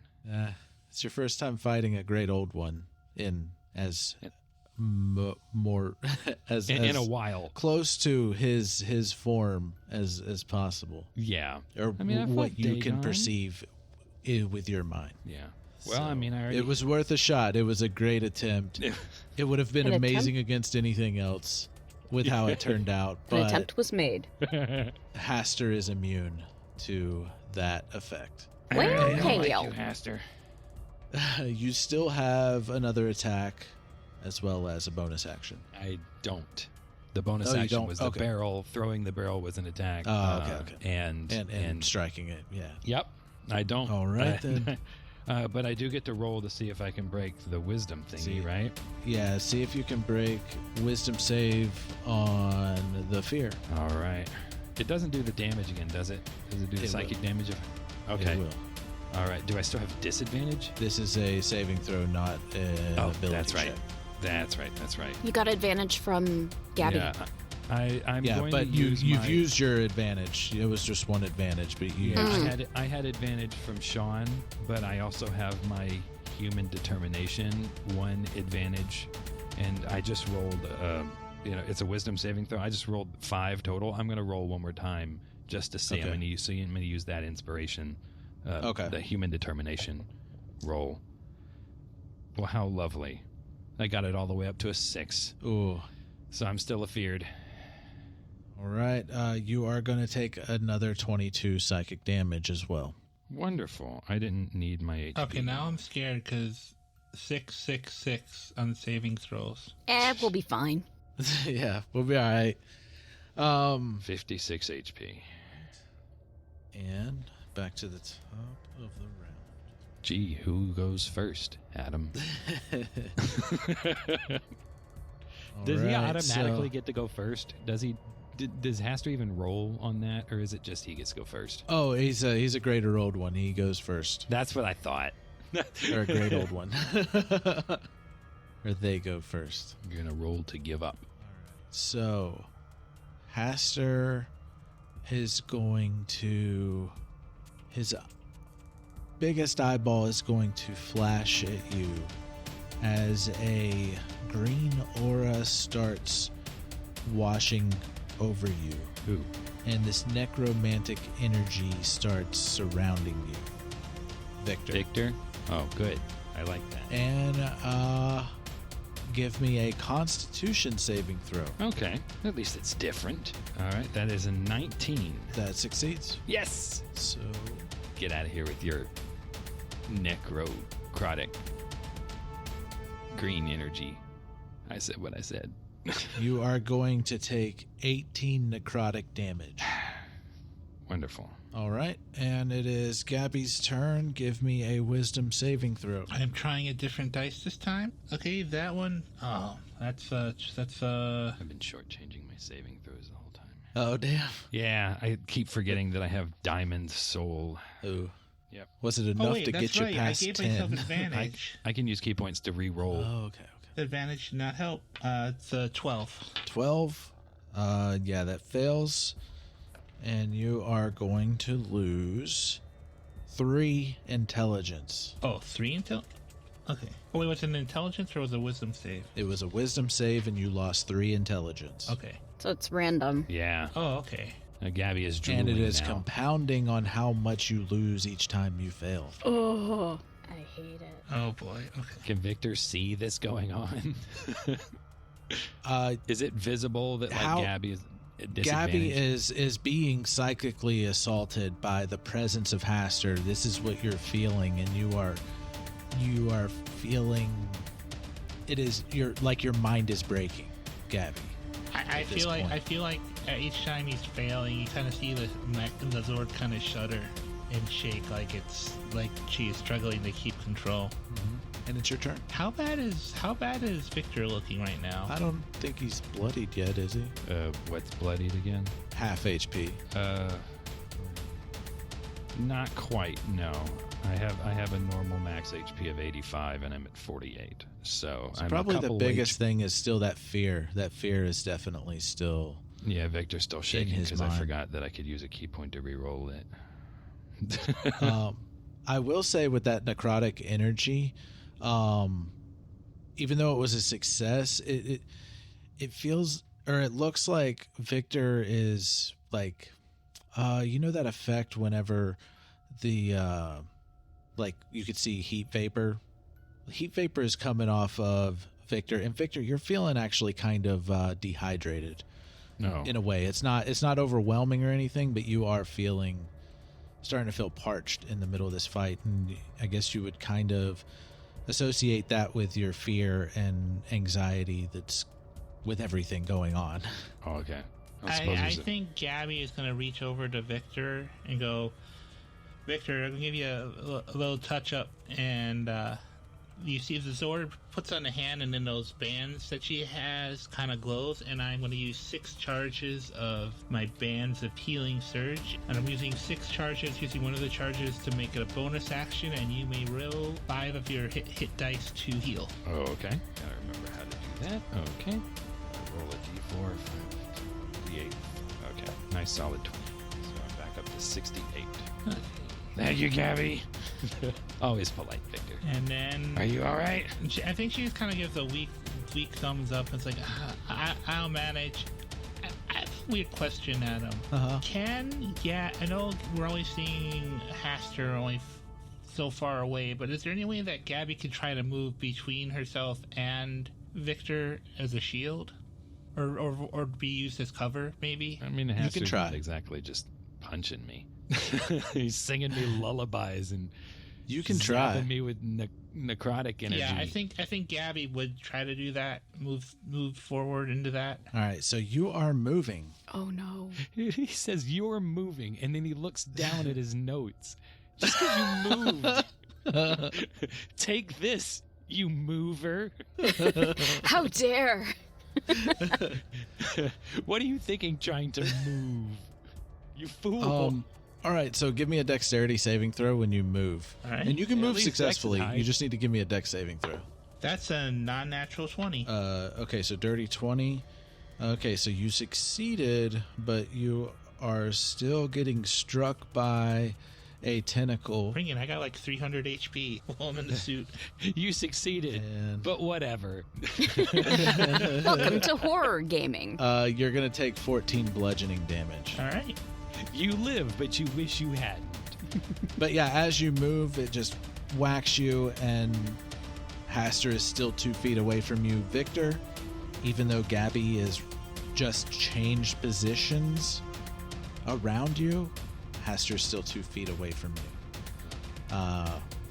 It's your first time fighting a great old one in more as in a while, close to his form as possible. Yeah, or what you can perceive with your mind. Yeah. Well, I mean, it was worth a shot. It was a great attempt. It would have been amazing against anything else with how it turned out. But an attempt was made. Haster is immune to that effect. Well, I don't like you, Haster. You still have another attack as well as a bonus action. I don't. The bonus action was the barrel. Throwing the barrel was an attack. Oh, okay. And striking it, yeah. Yep. I don't. All right, then. But I do get to roll to see if I can break the wisdom thingy, right? Yeah, see if you can break wisdom save on the fear. All right. It doesn't do the damage again, does it? Does it do the psychic damage? Okay. It will. All right. Do I still have disadvantage? This is a saving throw, not an ability that's right. check. That's right. You got advantage from Gabbi. Yeah. I'm going but to use you've used your advantage. It was just one advantage, but you I had advantage from Sean, but I also have my human determination 1 advantage, and I just rolled. It's a wisdom saving throw. I just rolled 5 total. I'm going to roll one more time just to see. Okay. I'm going to use that inspiration. The human determination roll. Well, how lovely! I got it all the way up to a 6. Ooh. So I'm still afeared. All right. You are going to take another 22 psychic damage as well. Wonderful. I didn't need my HP. Okay, now I'm scared because 666 on saving throws. We'll be fine. Yeah, we'll be all right. 56 HP. And back to the top of the round. Gee, who goes first, Adam? Does he automatically get to go first? Does he? Does Haster even roll on that, or is it just he gets to go first? Oh, he's a greater old one. He goes first. That's what I thought. Or a great old one. Or they go first. I'm going to roll to give up. So, Haster is going to... His biggest eyeball is going to flash at you as a green aura starts washing over you. Ooh. And this necromantic energy starts surrounding you. Victor? Oh, good. I like that. And give me a Constitution saving throw. Okay. At least it's different. All right. That is a 19. That succeeds. Yes. So get out of here with your necrotic green energy. I said what I said. You are going to take 18 necrotic damage. Wonderful. All right, and it is Gabby's turn. Give me a wisdom saving throw. I'm trying a different dice this time. Okay, that one. Oh, that's I've been shortchanging my saving throws the whole time. Oh, damn. Yeah, I keep forgetting that I have Diamond Soul. Ooh. Yep. Was it enough to get you past 10? I gave myself advantage. I can use key points to re-roll. Oh, okay. Advantage did not help. It's 12. 12. Yeah, that fails. And you are going to lose 3 intelligence. Oh, 3 intelligence? Okay. Oh, wait, was it an intelligence or was it a wisdom save? It was a wisdom save, and you lost 3 intelligence. Okay. So it's random. Yeah. Oh, okay. Gabbi is drooling and it is now. Compounding on how much you lose each time you fail. Oh, I hate it. Oh, boy. Okay. Can Victor see this going on? Is it visible that Gabbi is Gabbi is being psychically assaulted by the presence of Haster. This is what you're feeling, and you are feeling your mind is breaking, Gabbi. I feel like each time he's failing, you kind of see the Zord kind of shudder and shake, like it's like she is struggling to keep control. Mm-hmm. And it's your turn. How bad is Victor looking right now? I don't think he's bloodied yet, is he? What's bloodied again? Half HP. Not quite. No, I have a normal max HP of 85, and I'm at 48. So I'm probably the biggest thing is still that fear. That fear is definitely still. Yeah, Victor's still shaking because I forgot that I could use a key point to re-roll it. I will say with that necrotic energy, even though it was a success, it feels, or it looks like Victor is like, that effect whenever the like you could see heat vapor. Heat vapor is coming off of Victor, and Victor, you're feeling actually kind of dehydrated. No, in a way, it's not overwhelming or anything, but you are starting to feel parched in the middle of this fight, and I guess you would kind of associate that with your fear and anxiety that's with everything going on. Oh, okay. I think Gabbi is going to reach over to Victor and go, Victor, I'm going to give you a little touch-up, and you see the Zord puts on a hand, and then those bands that she has kind of glows, and I'm going to use 6 charges of my Bands of Healing Surge, and I'm using 6 charges, using one of the charges to make it a bonus action, and you may roll 5 of your hit dice to heal. Oh, okay. Gotta remember how to do that. Okay. I roll a d4, 5, d8. Okay. Nice solid 20. So I'm back up to 68. Thank you, Gabbi. Always polite, Victor. And then... Are you all right? I think she just kind of gives a weak thumbs up. It's like, I'll manage. I have a weird question, Adam. I know we're only seeing Haster only so far away, but is there any way that Gabbi could try to move between herself and Victor as a shield? Or be used as cover, maybe? I mean, Haster's not exactly just punching me. He's singing me lullabies and you can try me with necrotic energy. Yeah, I think Gabbi would try to do that. Move forward into that. All right, so you are moving. Oh no! He says you're moving, and then he looks down at his notes. Just because you moved, take this, you mover. How dare! What are you thinking, trying to move? You fool. All right, so give me a dexterity saving throw when you move. All right. And you can move successfully. You just need to give me a dex saving throw. That's a non-natural 20. Okay, so dirty 20. Okay, so you succeeded, but you are still getting struck by a tentacle. Bring it, I got like 300 HP while I'm in the suit. You succeeded, but whatever. Welcome to horror gaming. You're going to take 14 bludgeoning damage. All right. You live, but you wish you hadn't. But yeah, as you move, it just whacks you, and Haster is still 2 feet away from you. Victor, even though Gabbi is just changed positions around you, Haster's still 2 feet away from you.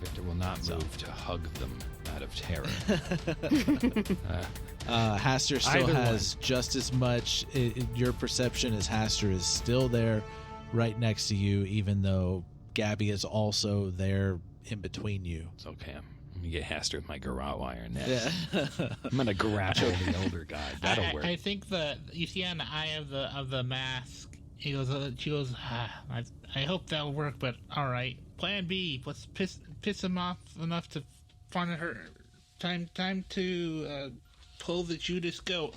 Victor will not move to hug them out of terror. Haster still has just as much. Your perception as Haster is still there right next to you, even though Gabbi is also there in between you. It's okay. I'm going to get Haster with my garrote wire next. Yeah. I'm going to grapple the older guy. That'll work. I think you see on the eye of the mask, she goes, I hope that'll work, but all right. Plan B. Let's piss him off enough to find her. Time to pull the Judas goat.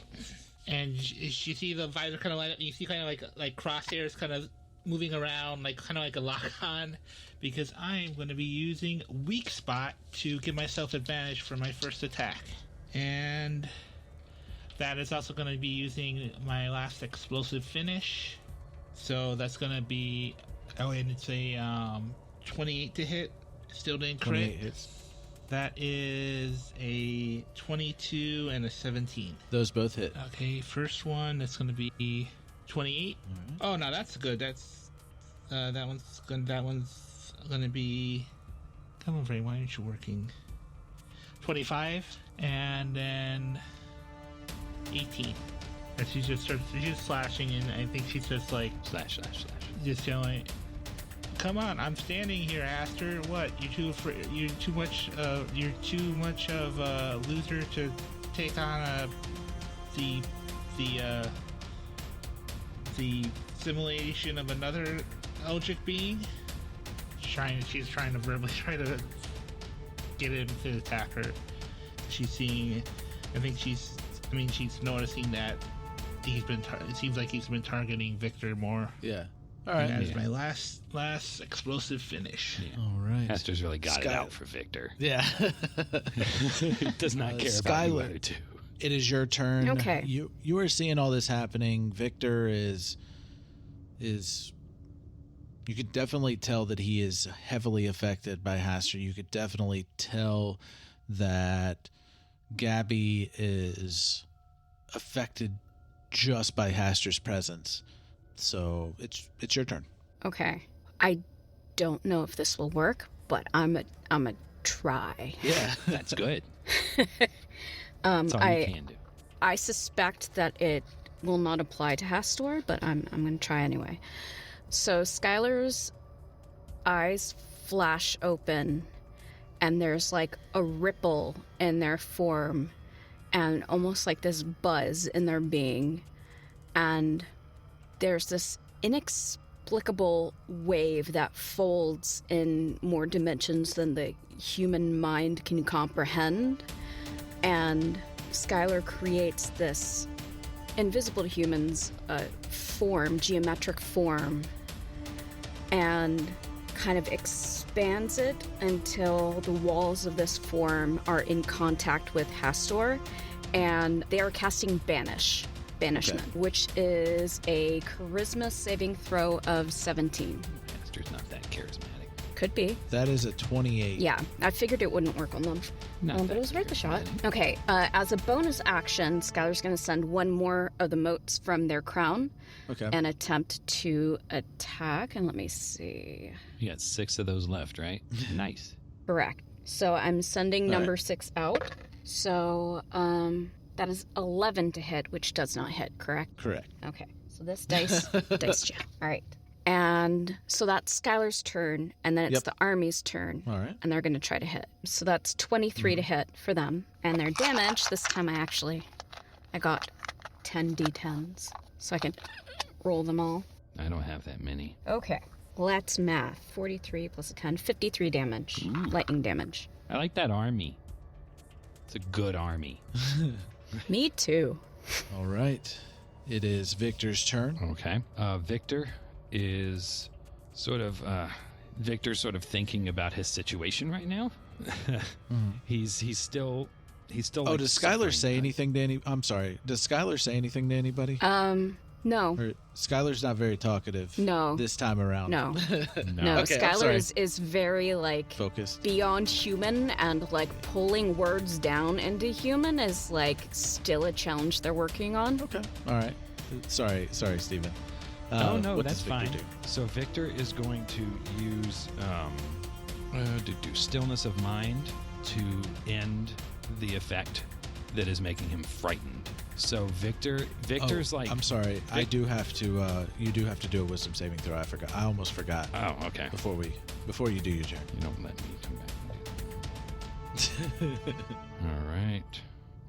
And you see the visor kind of light up, and you see kind of like crosshairs kind of moving around, like kind of like a lock-on, because I'm going to be using Weak Spot to give myself advantage for my first attack. And that is also going to be using my last explosive finish. So that's going to be, and it's a 28 to hit. Still didn't crit. 28 hits. That is a 22 and a 17. Those both hit. Okay, first one, that's going to be 28. Mm-hmm. Oh, no, that's good. That's that one's going to be. Come on, Ray, why aren't you working? 25, and then 18. And she's just slashing, and I think she's just like slash. Just yelling, "Come on! I'm standing here, Aster. What? You're too much of a loser to take on the simulation of another Eldritch being." She's trying to verbally try to get him to attack her. She's noticing that it seems like he's been targeting Victor more. Yeah. All right. And that's my last explosive finish. Yeah. All right. Haster's really got it out for Victor. Yeah. He does not care about you other two. It is your turn. Okay. You are seeing all this happening. Victor is you could definitely tell that he is heavily affected by Haster. You could definitely tell that Gabbi is affected just by Haster's presence. So it's your turn. Okay. I don't know if this will work, but I'm a try. Yeah, that's good. That's all you can do. I suspect that it will not apply to Hastor, but I'm going to try anyway. So Skyler's eyes flash open, and there's like a ripple in their form, and almost like this buzz in their being. And there's this inexplicable wave that folds in more dimensions than the human mind can comprehend. And Skyler creates this invisible to humans form, geometric form, and kind of expands it until the walls of this form are in contact with Hastor, and they are casting Banishment, which is a charisma saving throw of 17. Hastor's not that charismatic. Could be. That is a 28. Yeah, I figured it wouldn't work on them. But it was worth a shot. Okay, as a bonus action, Skyler's going to send one more of the motes from their crown and attempt to attack. And let me see. You got 6 of those left, right? Nice. Correct. So I'm sending number 6 out. So that is 11 to hit, which does not hit, correct? Correct. Okay, so this dice jam. All right. And so that's Skyler's turn, and then it's the army's turn. All right. And they're going to try to hit. So that's 23 to hit for them. And their damage, this time I got 10 d10s, so I can roll them all. I don't have that many. Okay. Let's math. 43 plus a 10, 53 damage. Ooh. Lightning damage. I like that army. It's a good army. Me too. All right. It is Victor's turn. Okay. Victor is sort of thinking about his situation right now. He's still Oh, does Skyler say anything to any I'm sorry. Does Skyler say anything to anybody? No. Or Skyler's not very talkative. No. This time around. No. No. Okay, Skyler is very like focused. Beyond human, and like pulling words down into human is like still a challenge they're working on. Okay. All right. Sorry, Steven. No, that's fine. So Victor is going to use stillness of mind to end the effect that is making him frightened. So Victor's like... I'm sorry. I do have to... you do have to do a wisdom saving throw. I forgot. I almost forgot. Oh, okay. Before you do your turn. You don't let me come back and do that. All right.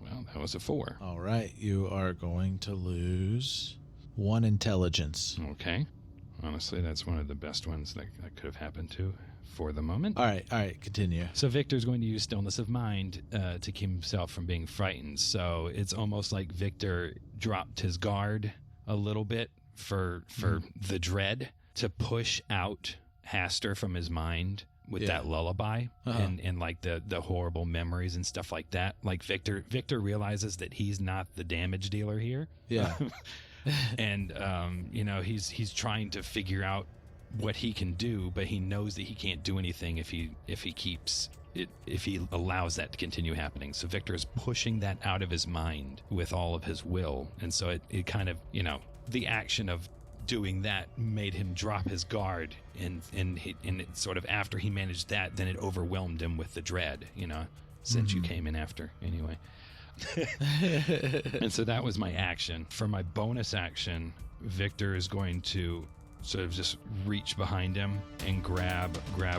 Well, that was a 4. All right. You are going to lose 1 intelligence. Okay. Honestly, that's one of the best ones that could have happened to for the moment. All right, continue. So Victor's going to use stillness of mind to keep himself from being frightened. So it's almost like Victor dropped his guard a little bit for the dread to push out Hastor from his mind with that lullaby and like the horrible memories and stuff like that. Like Victor realizes that he's not the damage dealer here. Yeah. And he's trying to figure out what he can do, but he knows that he can't do anything if he allows that to continue happening. So Victor is pushing that out of his mind with all of his will, and so it kind of, the action of doing that made him drop his guard, and it sort of, after he managed that, then it overwhelmed him with the dread, since you came in after anyway. And so that was my action. For my bonus action, Victor is going to sort of just reach behind him and grab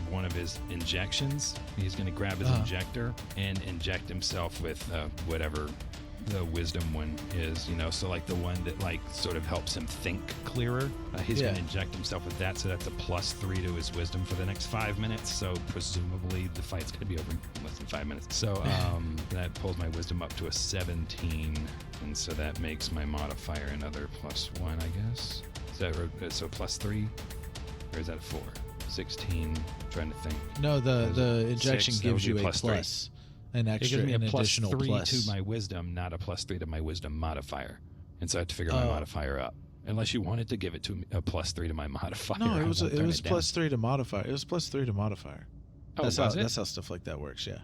one of his injections. He's going to grab his injector and inject himself with whatever the wisdom one is, so like the one that like sort of helps him think clearer. He's going to inject himself with that, so that's a +3 to his wisdom for the next 5 minutes. So presumably the fight's going to be over in less than 5 minutes. So that pulls my wisdom up to a 17, and so that makes my modifier another +1, I guess. Is that so +3, or is that a 4? 16. I'm trying to think. No, the injection gives you a plus. An extra, it gives me an a additional +3 to my wisdom, not a +3 to my wisdom modifier, and so I have to figure my modifier up. Unless you wanted to give it to me a +3 to my modifier. No, it was +3 to modifier. It was +3 to modifier. Oh, that's how stuff like that works. Yeah.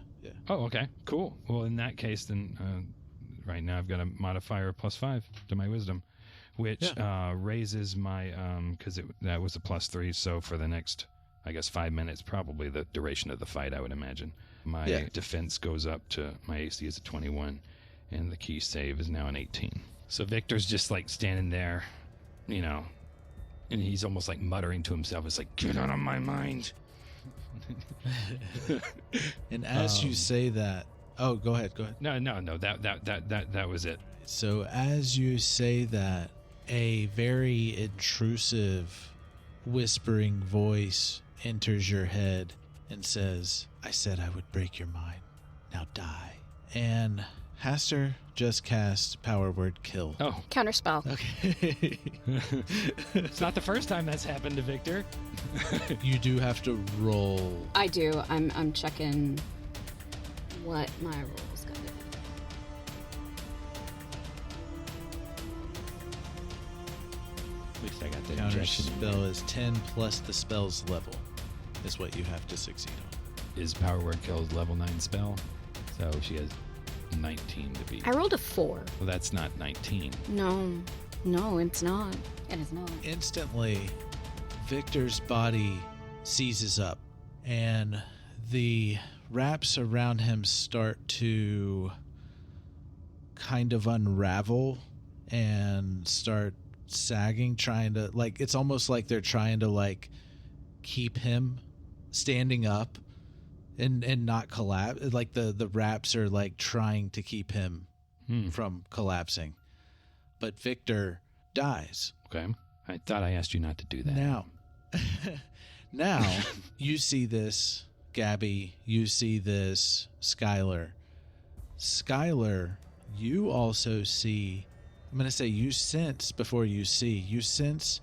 Oh, okay, cool. Well, in that case, then right now I've got a modifier +5 to my wisdom, which raises my because that was a +3. So for the next, I guess, 5 minutes, probably the duration of the fight, I would imagine. My defense goes up to, my AC is a 21, and the key save is now an 18. So Victor's just like standing there, And he's almost like muttering to himself. It's like, get out of my mind. And as you say that, oh, go ahead. No. That was it. So as you say that, a very intrusive, whispering voice enters your head and says, I said I would break your mind. Now die. And Haster just cast power word kill. Oh. Counterspell. Okay. It's not the first time that's happened to Victor. You do have to roll. I do. I'm checking what my roll's gonna be. At least I got the Counter injection. spell is 10 plus the spell's level is what you have to succeed on. Is Power Word Kill's level 9 spell? So she has 19 to beat. I rolled a 4. Well, that's not 19. No, it's not. It is not. Instantly, Victor's body seizes up, and the wraps around him start to kind of unravel and start sagging, trying to, like, it's almost like they're trying to, like, keep him standing up and not collapse. Like the wraps are like trying to keep him from collapsing. But Victor dies. Okay. I thought I asked you not to do that. Now you see this, Gabbi. You see this, Skyler. Skyler, you also see, I'm going to say you sense before you see, you sense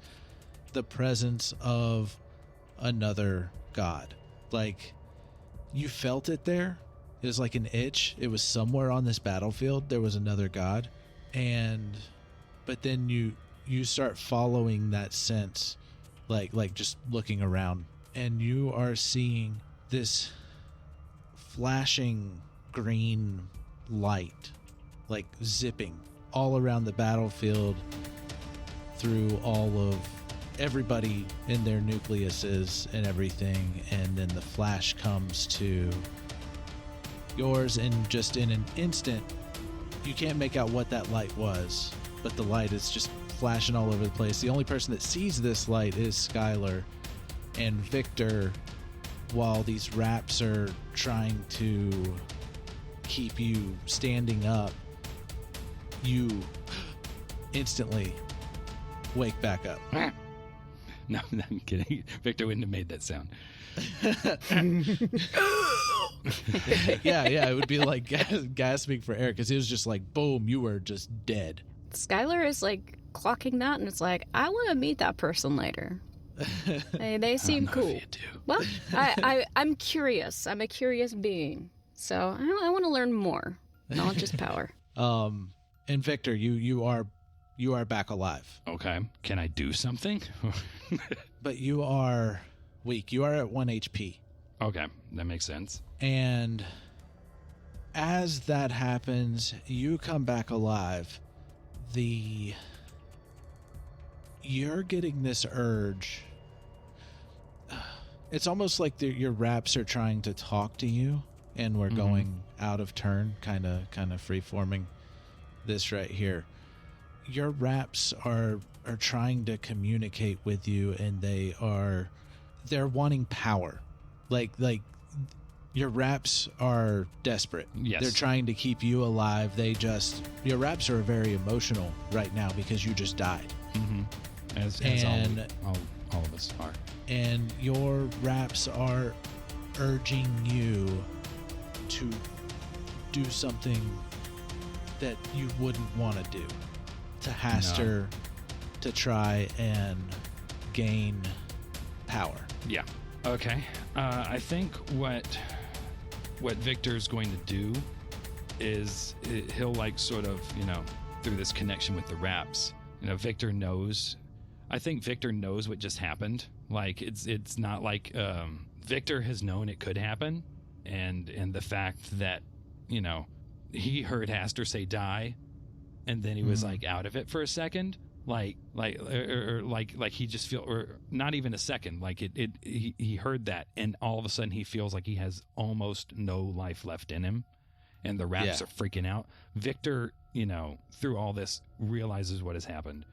the presence of another god. Like, you felt it there. It was like an itch. It was somewhere on this battlefield. There was another god. But then you start following that sense, like just looking around, and you are seeing this flashing green light, like zipping all around the battlefield through all of everybody in their nucleuses and everything, and then the flash comes to yours, and just in an instant you can't make out what that light was, but the light is just flashing all over the place. The only person that sees this light is Skyler, and Victor, while these wraps are trying to keep you standing up, you instantly wake back up. No, I'm kidding. Victor wouldn't have made that sound. yeah, it would be like gasping for air, because it was just like, boom, you were just dead. Skyler is like clocking that, and it's like, I want to meet that person later. They seem cool. You do. Well, I'm curious. I'm a curious being, so I want to learn more. Knowledge is power. And Victor, you are back alive. Okay. Can I do something? But you are weak. You are at 1 HP. Okay, that makes sense. And as that happens, you come back alive. You're getting this urge. It's almost like your wraps are trying to talk to you, and we're going out of turn, kind of free-forming this right here. Your wraps are trying to communicate with you, and they're wanting power. Like your wraps are desperate. Yes. They're trying to keep you alive. Your wraps are very emotional right now because you just died. Mm-hmm. As all of us are. And your wraps are urging you to do something that you wouldn't want to do. To Haster, to try and gain power. Yeah. Okay. I think what Victor's going to do is he'll like sort of, through this connection with the wraps, Victor knows. I think Victor knows what just happened. Like it's not like Victor has known it could happen, and the fact that he heard Haster say die, and then he was like out of it for a second, like he just feel, or not even a second, like he heard that, and all of a sudden he feels like he has almost no life left in him, and the wraps are freaking out. Victor, through all this, realizes what has happened,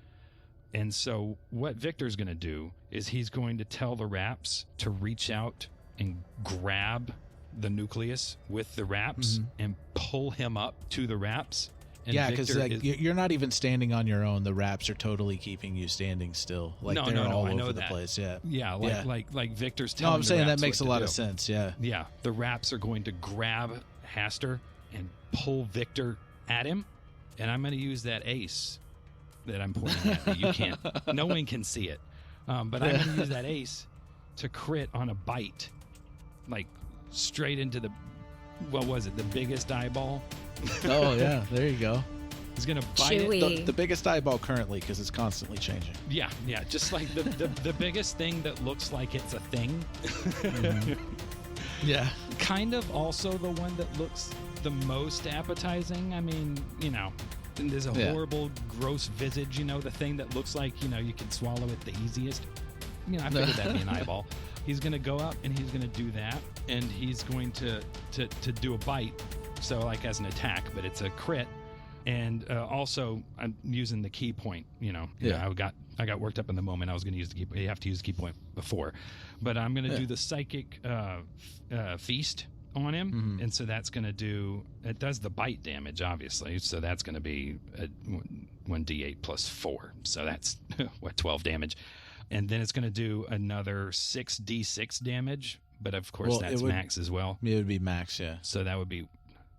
And so what Victor's going to do is he's going to tell the wraps to reach out and grab the nucleus with the wraps and pull him up to the wraps. And yeah, because you're not even standing on your own. The wraps are totally keeping you standing still. Like they're all over the place. Yeah. Yeah, like Victor's telling. No, I'm saying that makes a lot of sense. Yeah. Yeah, the wraps are going to grab Haster and pull Victor at him, and I'm going to use that ace that I'm pointing at. You can't. No one can see it, but I'm going to use that ace to crit on a bite, like straight into the. What was it? The biggest eyeball. Oh yeah, there you go. He's gonna bite it. The biggest eyeball currently, because it's constantly changing. Yeah, just like the biggest thing that looks like it's a thing. Yeah. Kind of also the one that looks the most appetizing. I mean, there's a horrible, gross visage. The thing that looks like you can swallow it the easiest. I figured that'd be an eyeball. He's gonna go up and he's gonna do that, and he's going to do a bite. So like as an attack, but it's a crit. And also I'm using the key point, I got worked up in the moment. I was going to use the key point. You have to use the key point before. But I'm going to do the psychic feast on him. And so that's going to it does the bite damage, obviously. So that's going to be 1d8 plus 4. So that's 12 damage. And then it's going to do another 6d6 damage. But of course that's max as well. It would be max, yeah. So that would be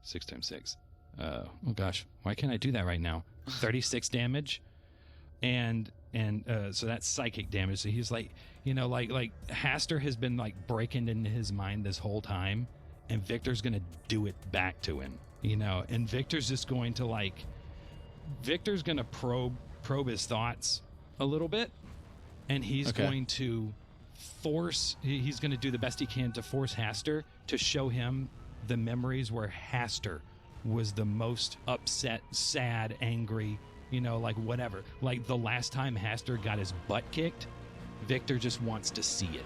6 times 6. Oh gosh, why can't I do that right now? 36 damage, and so that's psychic damage. So he's like, like Haster has been like breaking into his mind this whole time, and Victor's gonna do it back to him, and Victor's just going to Victor's gonna probe his thoughts a little bit, and he's going to he's going to do the best he can to force Haster to show him the memories where Haster was the most upset, sad, angry, whatever. Like the last time Haster got his butt kicked, Victor just wants to see it.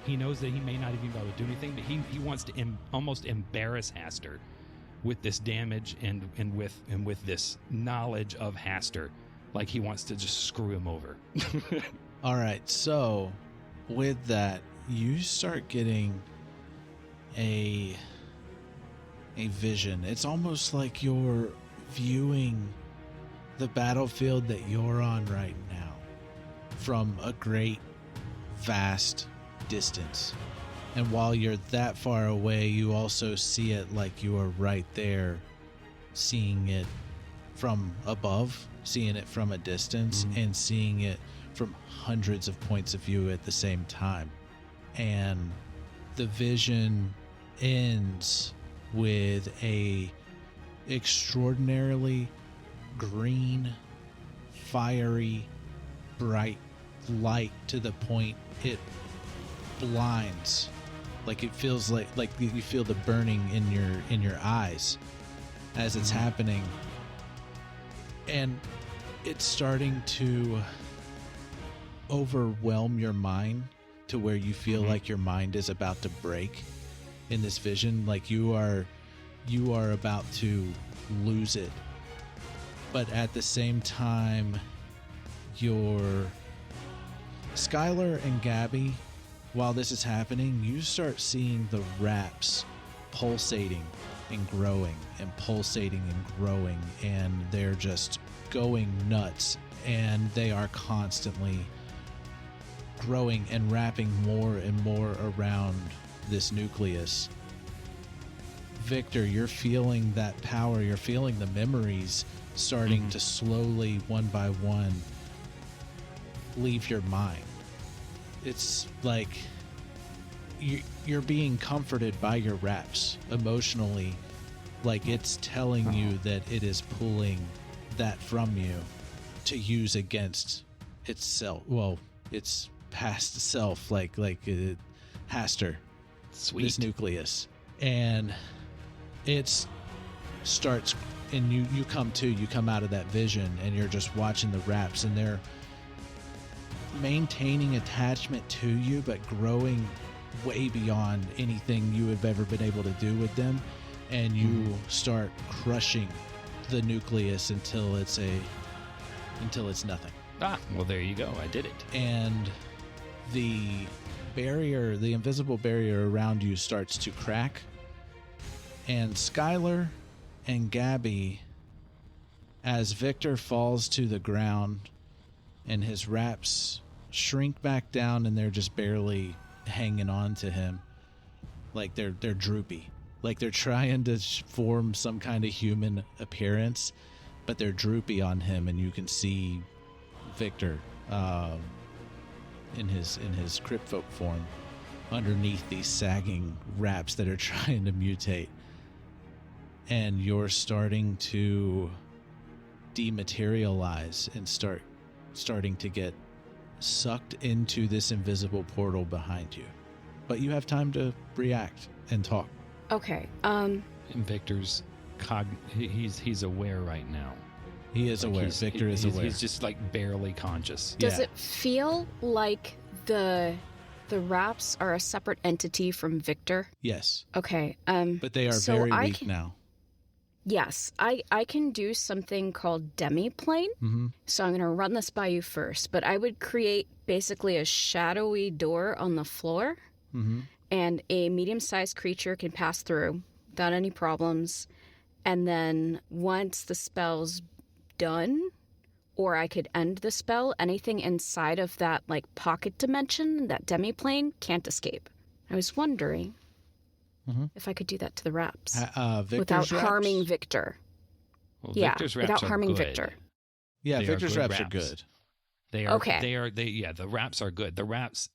He knows that he may not even be able to do anything, but he wants to almost embarrass Haster with this damage and with this knowledge of Haster. Like he wants to just screw him over. All right, so with that, you start getting a vision. It's almost like you're viewing the battlefield that you're on right now from a great, vast distance. And while you're that far away, you also see it like you are right there, seeing it from above, seeing it from a distance, and seeing it from hundreds of points of view at the same time. And the vision ends with a extraordinarily green, fiery, bright light to the point it blinds. Like it feels like you feel the burning in your eyes as it's happening. And it's starting to overwhelm your mind to where you feel like your mind is about to break in this vision, like you are about to lose it. But at the same time, your Skyler and Gabbi, while this is happening, you start seeing the wraps pulsating and growing and pulsating and growing, and they're just going nuts, and they are constantly growing and wrapping more and more around this nucleus. Victor, you're feeling that power. You're feeling the memories starting to slowly, one by one, leave your mind. It's like you're being comforted by your wraps emotionally, like it's telling you that it is pulling that from you to use against itself. Well, its past self, like it Haster. Sweet. This nucleus. And it starts, and you come out of that vision, and you're just watching the wraps, and they're maintaining attachment to you, but growing way beyond anything you have ever been able to do with them. And you start crushing the nucleus until it's nothing. Well, there you go. I did it. And the barrier, the invisible barrier around you starts to crack. And Skyler and Gabbi, as Victor falls to the ground and his wraps shrink back down and they're just barely hanging on to him, like they're droopy. Like they're trying to form some kind of human appearance, but they're droopy on him, and you can see Victor in his cryptfolk form underneath these sagging wraps that are trying to mutate. And you're starting to dematerialize and starting to get sucked into this invisible portal behind you. But you have time to react and talk. Okay. And Victor's he's aware right now. He is aware. Victor is aware. He's just like barely conscious. Does it feel like the wraps are a separate entity from Victor? Yes. Okay. But they are very weak now. Yes, I can do something called demi-plane. Mm-hmm. So I'm going to run this by you first. But I would create basically a shadowy door on the floor. Mm-hmm. And a medium-sized creature can pass through without any problems. And then once the spell's done, or I could end the spell, anything inside of that like pocket dimension, that demi-plane, can't escape. I was wondering if I could do that to the wraps without harming Victor. Well, Victor's wraps without are harming good. Victor. Yeah, They Victor's are good wraps are good. They are okay. The wraps are good. The wraps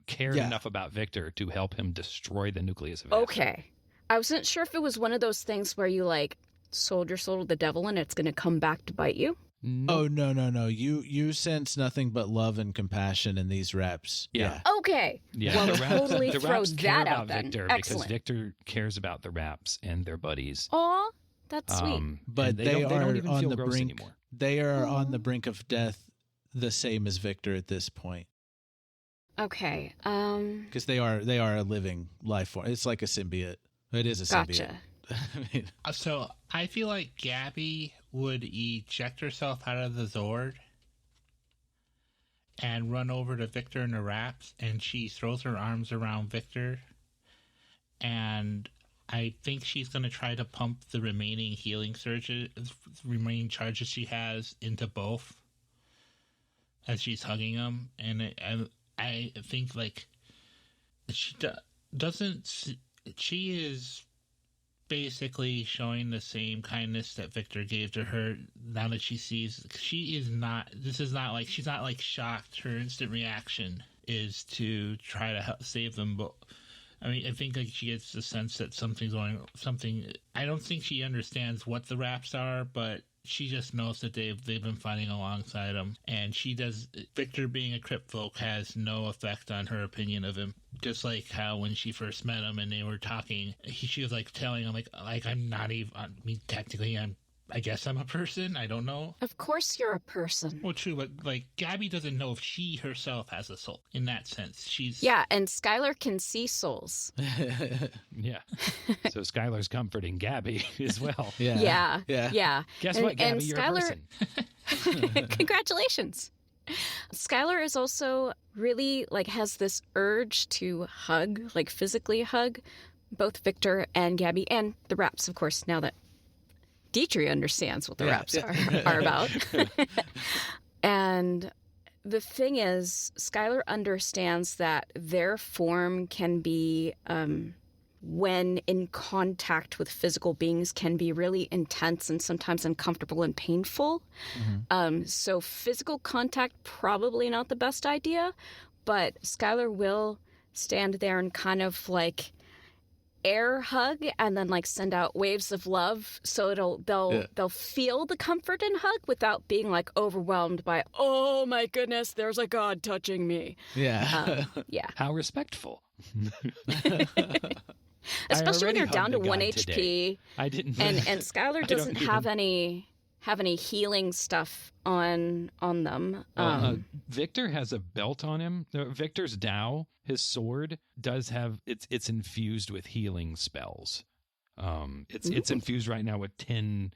cared enough about Victor to help him destroy the nucleus of acid. Okay. I wasn't sure if it was one of those things where you like sold your soul to the devil and it's going to come back to bite you. Nope. Oh, no. You sense nothing but love and compassion in these wraps. Yeah. Okay. Yeah. Well, the wraps, totally the throw wraps care that out about then. Victor Excellent. because Victor cares about the wraps and their buddies. Aw, that's sweet. But they don't even on feel the gross brink. anymore. They are on the brink of death, the same as Victor at this point. Okay. Because they are a living life form. It's like a symbiote. It is a symbiote. Gotcha. So I feel like Gabbi would eject herself out of the Zord and run over to Victor and the wraps, and she throws her arms around Victor, and I think she's going to try to pump the remaining charges she has into both as she's hugging them, and I think like she is basically showing the same kindness that Victor gave to her now that she sees she's not like shocked. Her instant reaction is to try to help save them, but I mean, I think like she gets the sense that something. I don't think she understands what the wraps are, but she just knows that they've been fighting alongside him, and she does. Victor being a cryptfolk has no effect on her opinion of him. Just like how when she first met him and they were talking, she was like telling him like I'm not even. I mean, technically, I guess I'm a person. I don't know. Of course you're a person. Well, true, but like Gabbi doesn't know if she herself has a soul. In that sense, yeah, and Skyler can see souls. Yeah. So Skyler's comforting Gabbi as well. Yeah. Guess what, Gabbi? You're Skyler... a person. Congratulations. Skyler is also really like has this urge to hug, like physically hug, both Victor and Gabbi and the wraps, of course. Now that Ditrie understands what the wraps are about. And the thing is, Skyler understands that their form can be, when in contact with physical beings, can be really intense and sometimes uncomfortable and painful. Mm-hmm. So physical contact, probably not the best idea, but Skyler will stand there and kind of like air hug and then like send out waves of love, so they'll feel the comfort and hug without being like overwhelmed by, oh my goodness, there's a god touching me. Yeah. How respectful. Especially when you're down to 1 HP. Today. I didn't. And Skyler doesn't have any healing stuff on them. Victor has a belt on him. Victor's Dao, his sword, does have it's infused with healing spells. It's infused right now with 10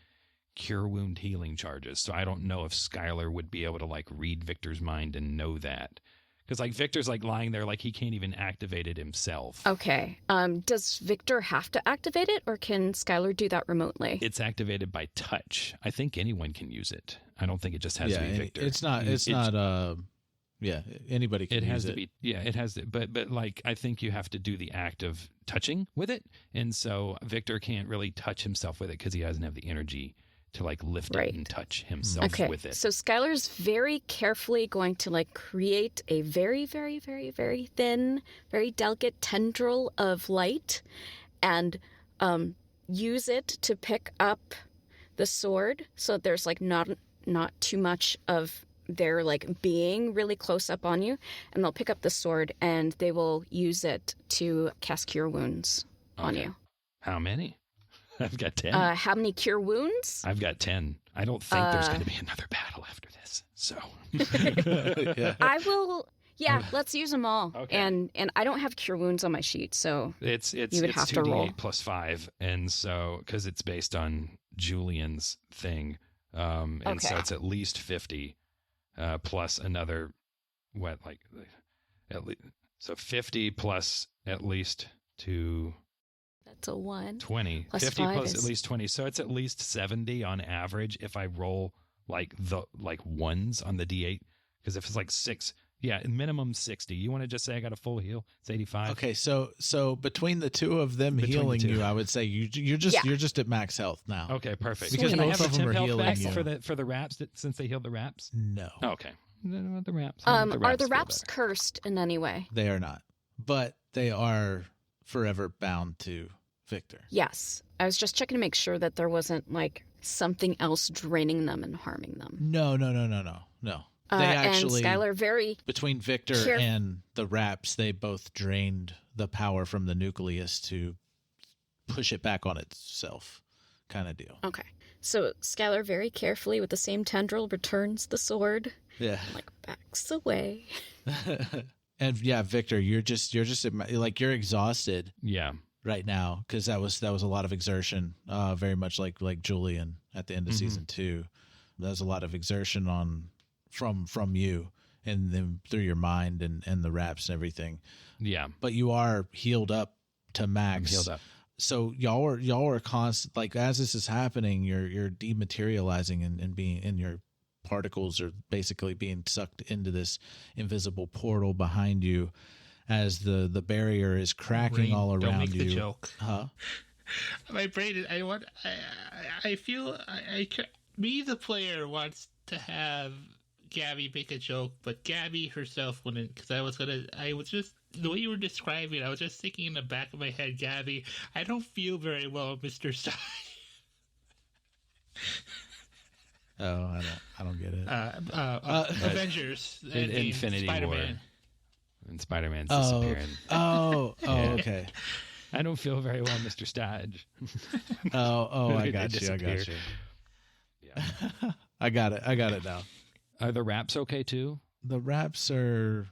cure wound healing charges. So I don't know if Skyler would be able to like read Victor's mind and know that. Because like Victor's like lying there like he can't even activate it himself. Okay. Does Victor have to activate it, or can Skyler do that remotely? It's activated by touch. I think anyone can use it. I don't think it just has to be Victor. Anybody can use it. It has to, but like I think you have to do the act of touching with it, and so Victor can't really touch himself with it because he doesn't have the energy to like lift it and touch himself with it. So Skyler's very carefully going to like create a very, very, very, very thin, very delicate tendril of light and use it to pick up the sword. So there's like not too much of their like being really close up on you, and they'll pick up the sword and they will use it to cast cure wounds on you. How many? I've got 10. How many cure wounds? I've got 10. I don't think there's going to be another battle after this. So I will. Yeah, let's use them all. Okay. And I don't have cure wounds on my sheet, so it's you would have to roll. 2d8 plus 5, and so because it's based on Julian's thing, and so it's at least 50 plus another so 50 plus at least 2. That's a 1. 20. Plus 50 5 plus is... at least 20. So it's at least 70 on average if I roll like ones on the D8. Because if it's like 6, minimum 60. You want to just say I got a full heal? It's 85. Okay, so between the two of them healing you, I would say you're just at max health now. Okay, perfect. Because Can I have both a of them temp are health back healing for the raps since they healed the raps? No. Oh, okay. The raps. Are the raps cursed in any way? They are not, but they are forever bound to Victor. Yes. I was just checking to make sure that there wasn't like something else draining them and harming them. No. They actually, and Skyler between Victor and the raps, they both drained the power from the nucleus to push it back on itself, kind of deal. Okay. So Skyler very carefully with the same tendril returns the sword. Yeah. And, like backs away. And yeah, Victor, you're like you're exhausted. Yeah. Right now, because that was a lot of exertion, very much like Julian at the end of season 2. There's a lot of exertion from you and then through your mind and the raps and everything. Yeah, but you are healed up to max. I'm healed up. So y'all are constant. Like as this is happening, you're dematerializing and being in your particles are basically being sucked into this invisible portal behind you. As the barrier is cracking all around don't make you. The joke. Huh? My brain is. I feel. Me, the player, wants to have Gabbi make a joke, but Gabbi herself wouldn't. Because I was just the way you were describing. I was just thinking in the back of my head, Gabbi, I don't feel very well, Mr. Stodge. Oh, I don't get it. Avengers, Infinity Spider-Man. War. And Spider-Man's disappearing. Okay. I don't feel very well, Mr. Stodge. I got you. Yeah. I got it now. Are the raps okay too? The raps are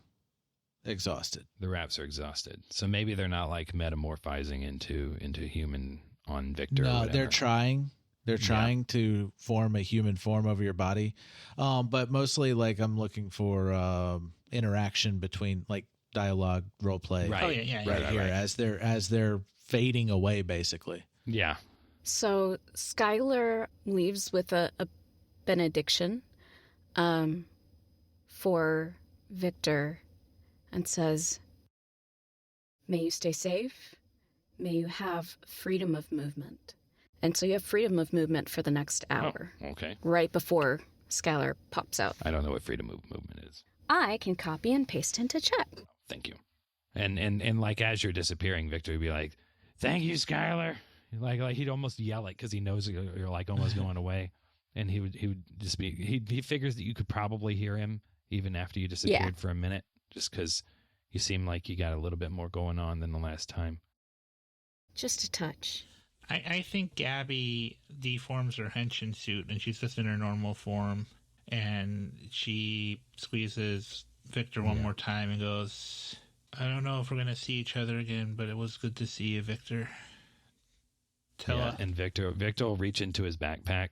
exhausted. The raps are exhausted. So maybe they're not like metamorphizing into human on Victor. No, or whatever. they're trying. They're trying to form a human form over your body. But mostly like I'm looking for interaction between like dialogue, role play, right here as they're fading away, basically. Yeah. So Skyler leaves with a benediction for Victor and says, "May you stay safe. May you have freedom of movement." And so you have freedom of movement for the next hour. Oh, okay. Right before Skyler pops out. I don't know what freedom of movement is. I can copy and paste into chat. Thank you. And like as you're disappearing, Victor would be like, "Thank you, Skyler." Like he'd almost yell it because he knows you're like almost going away, and he would just be he figures that you could probably hear him even after you disappeared for a minute, just because you seem like you got a little bit more going on than the last time. Just a touch. I think Gabbi deforms her henshin suit and she's just in her normal form, and she squeezes Victor one more time and goes, "I don't know if we're going to see each other again, but it was good to see you, Victor." And Victor will reach into his backpack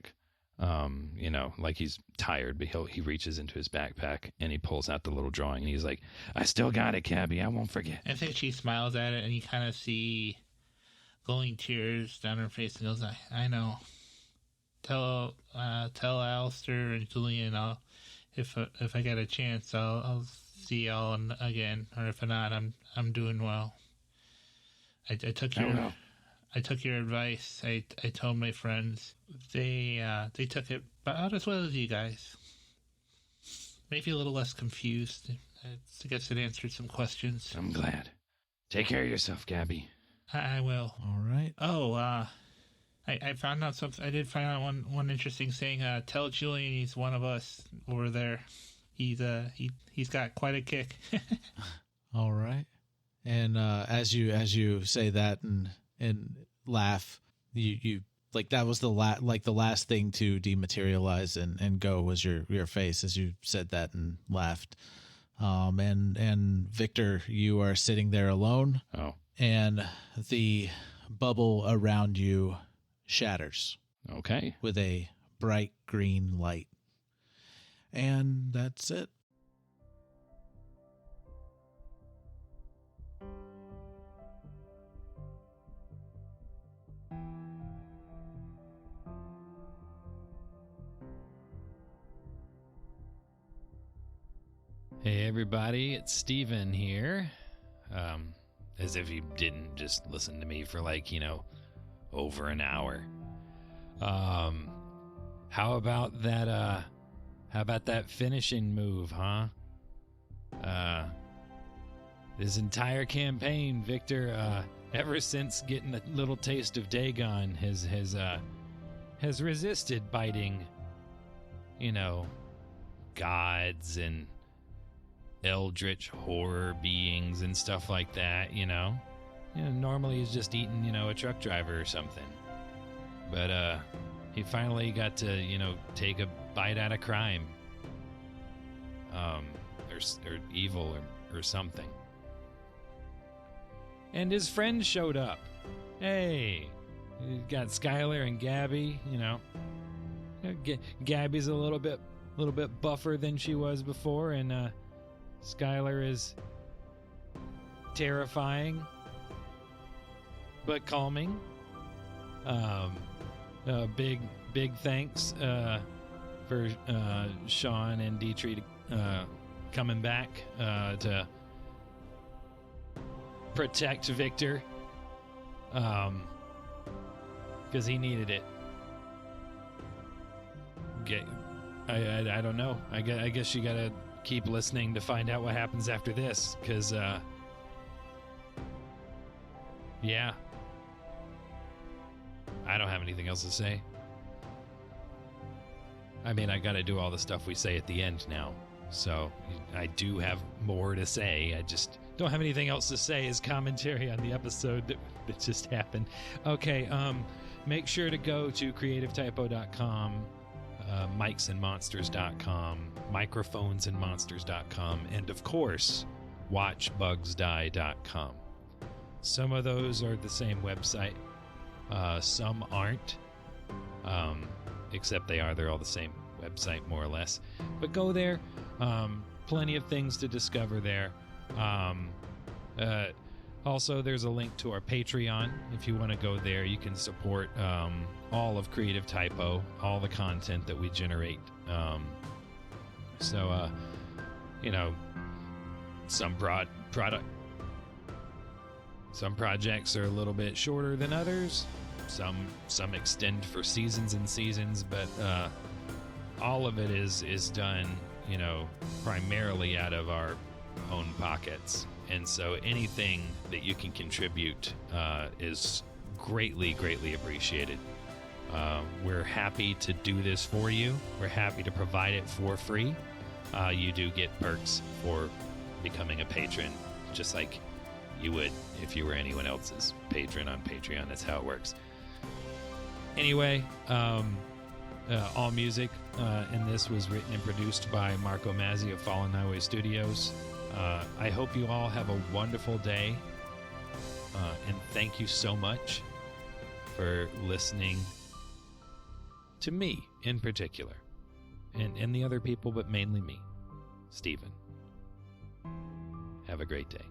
Like he's tired, but he reaches into his backpack and he pulls out the little drawing and he's like, I still got it, Gabbi. I won't forget. I think she smiles at it and you kind of see glowing tears down her face and goes, I know. Tell Alistair and Julian if I get a chance, I'll see y'all again, or if not, I'm doing well. I took your advice. I told my friends. They took it about as well as you guys. Maybe a little less confused. I guess it answered some questions. I'm glad. Take care of yourself, Gabbi. I will. All right. Oh, I found out something. I did find out one interesting thing. Tell Julian he's one of us over there. He's got quite a kick. All right. And as you say that and laugh, you like that was the last thing to dematerialize and go was your face as you said that and laughed. And Victor, you are sitting there alone. Oh. And the bubble around you shatters. Okay. With a bright green light. And that's it. Hey everybody, it's Steven here. As if you didn't just listen to me for over an hour. How about that finishing move, huh? This entire campaign, Victor, ever since getting a little taste of Dagon, has resisted biting, gods and eldritch horror beings and stuff like that, normally he's just eating, a truck driver or something. But he finally got to, take a bite out of crime. Or evil or something. And his friends showed up. Hey, you got Skyler and Gabbi, Gabby's a little bit buffer than she was before, and Skyler is terrifying but calming. Big thanks for Sean and Ditrie coming back to protect Victor, because he needed it. I don't know. I guess you gotta keep listening to find out what happens after this, because yeah, I don't have anything else to say. I mean, I gotta do all the stuff we say at the end now, so I do have more to say. I just don't have anything else to say as commentary on the episode that just happened. Okay, make sure to go to creativetypo.com, micsandmonsters.com, microphonesandmonsters.com, and of course, watchbugsdie.com. Some of those are the same website. Some aren't, except they're all the same website, more or less. But go there. Plenty of things to discover there. Also, there's a link to our Patreon. If you want to go there, you can support all of Creative Typo, all the content that we generate. Some projects are a little bit shorter than others. Some extend for seasons and seasons, but all of it is done, primarily out of our own pockets. And so anything that you can contribute is greatly, greatly appreciated. We're happy to do this for you. We're happy to provide it for free. You do get perks for becoming a patron, just like you would if you were anyone else's patron on Patreon. That's how it works. Anyway, all music in this was written and produced by Marco Mazzei of Fallen Highway Studios. I hope you all have a wonderful day, and thank you so much for listening To me, in particular. And the other people, but mainly me. Stephen. Have a great day.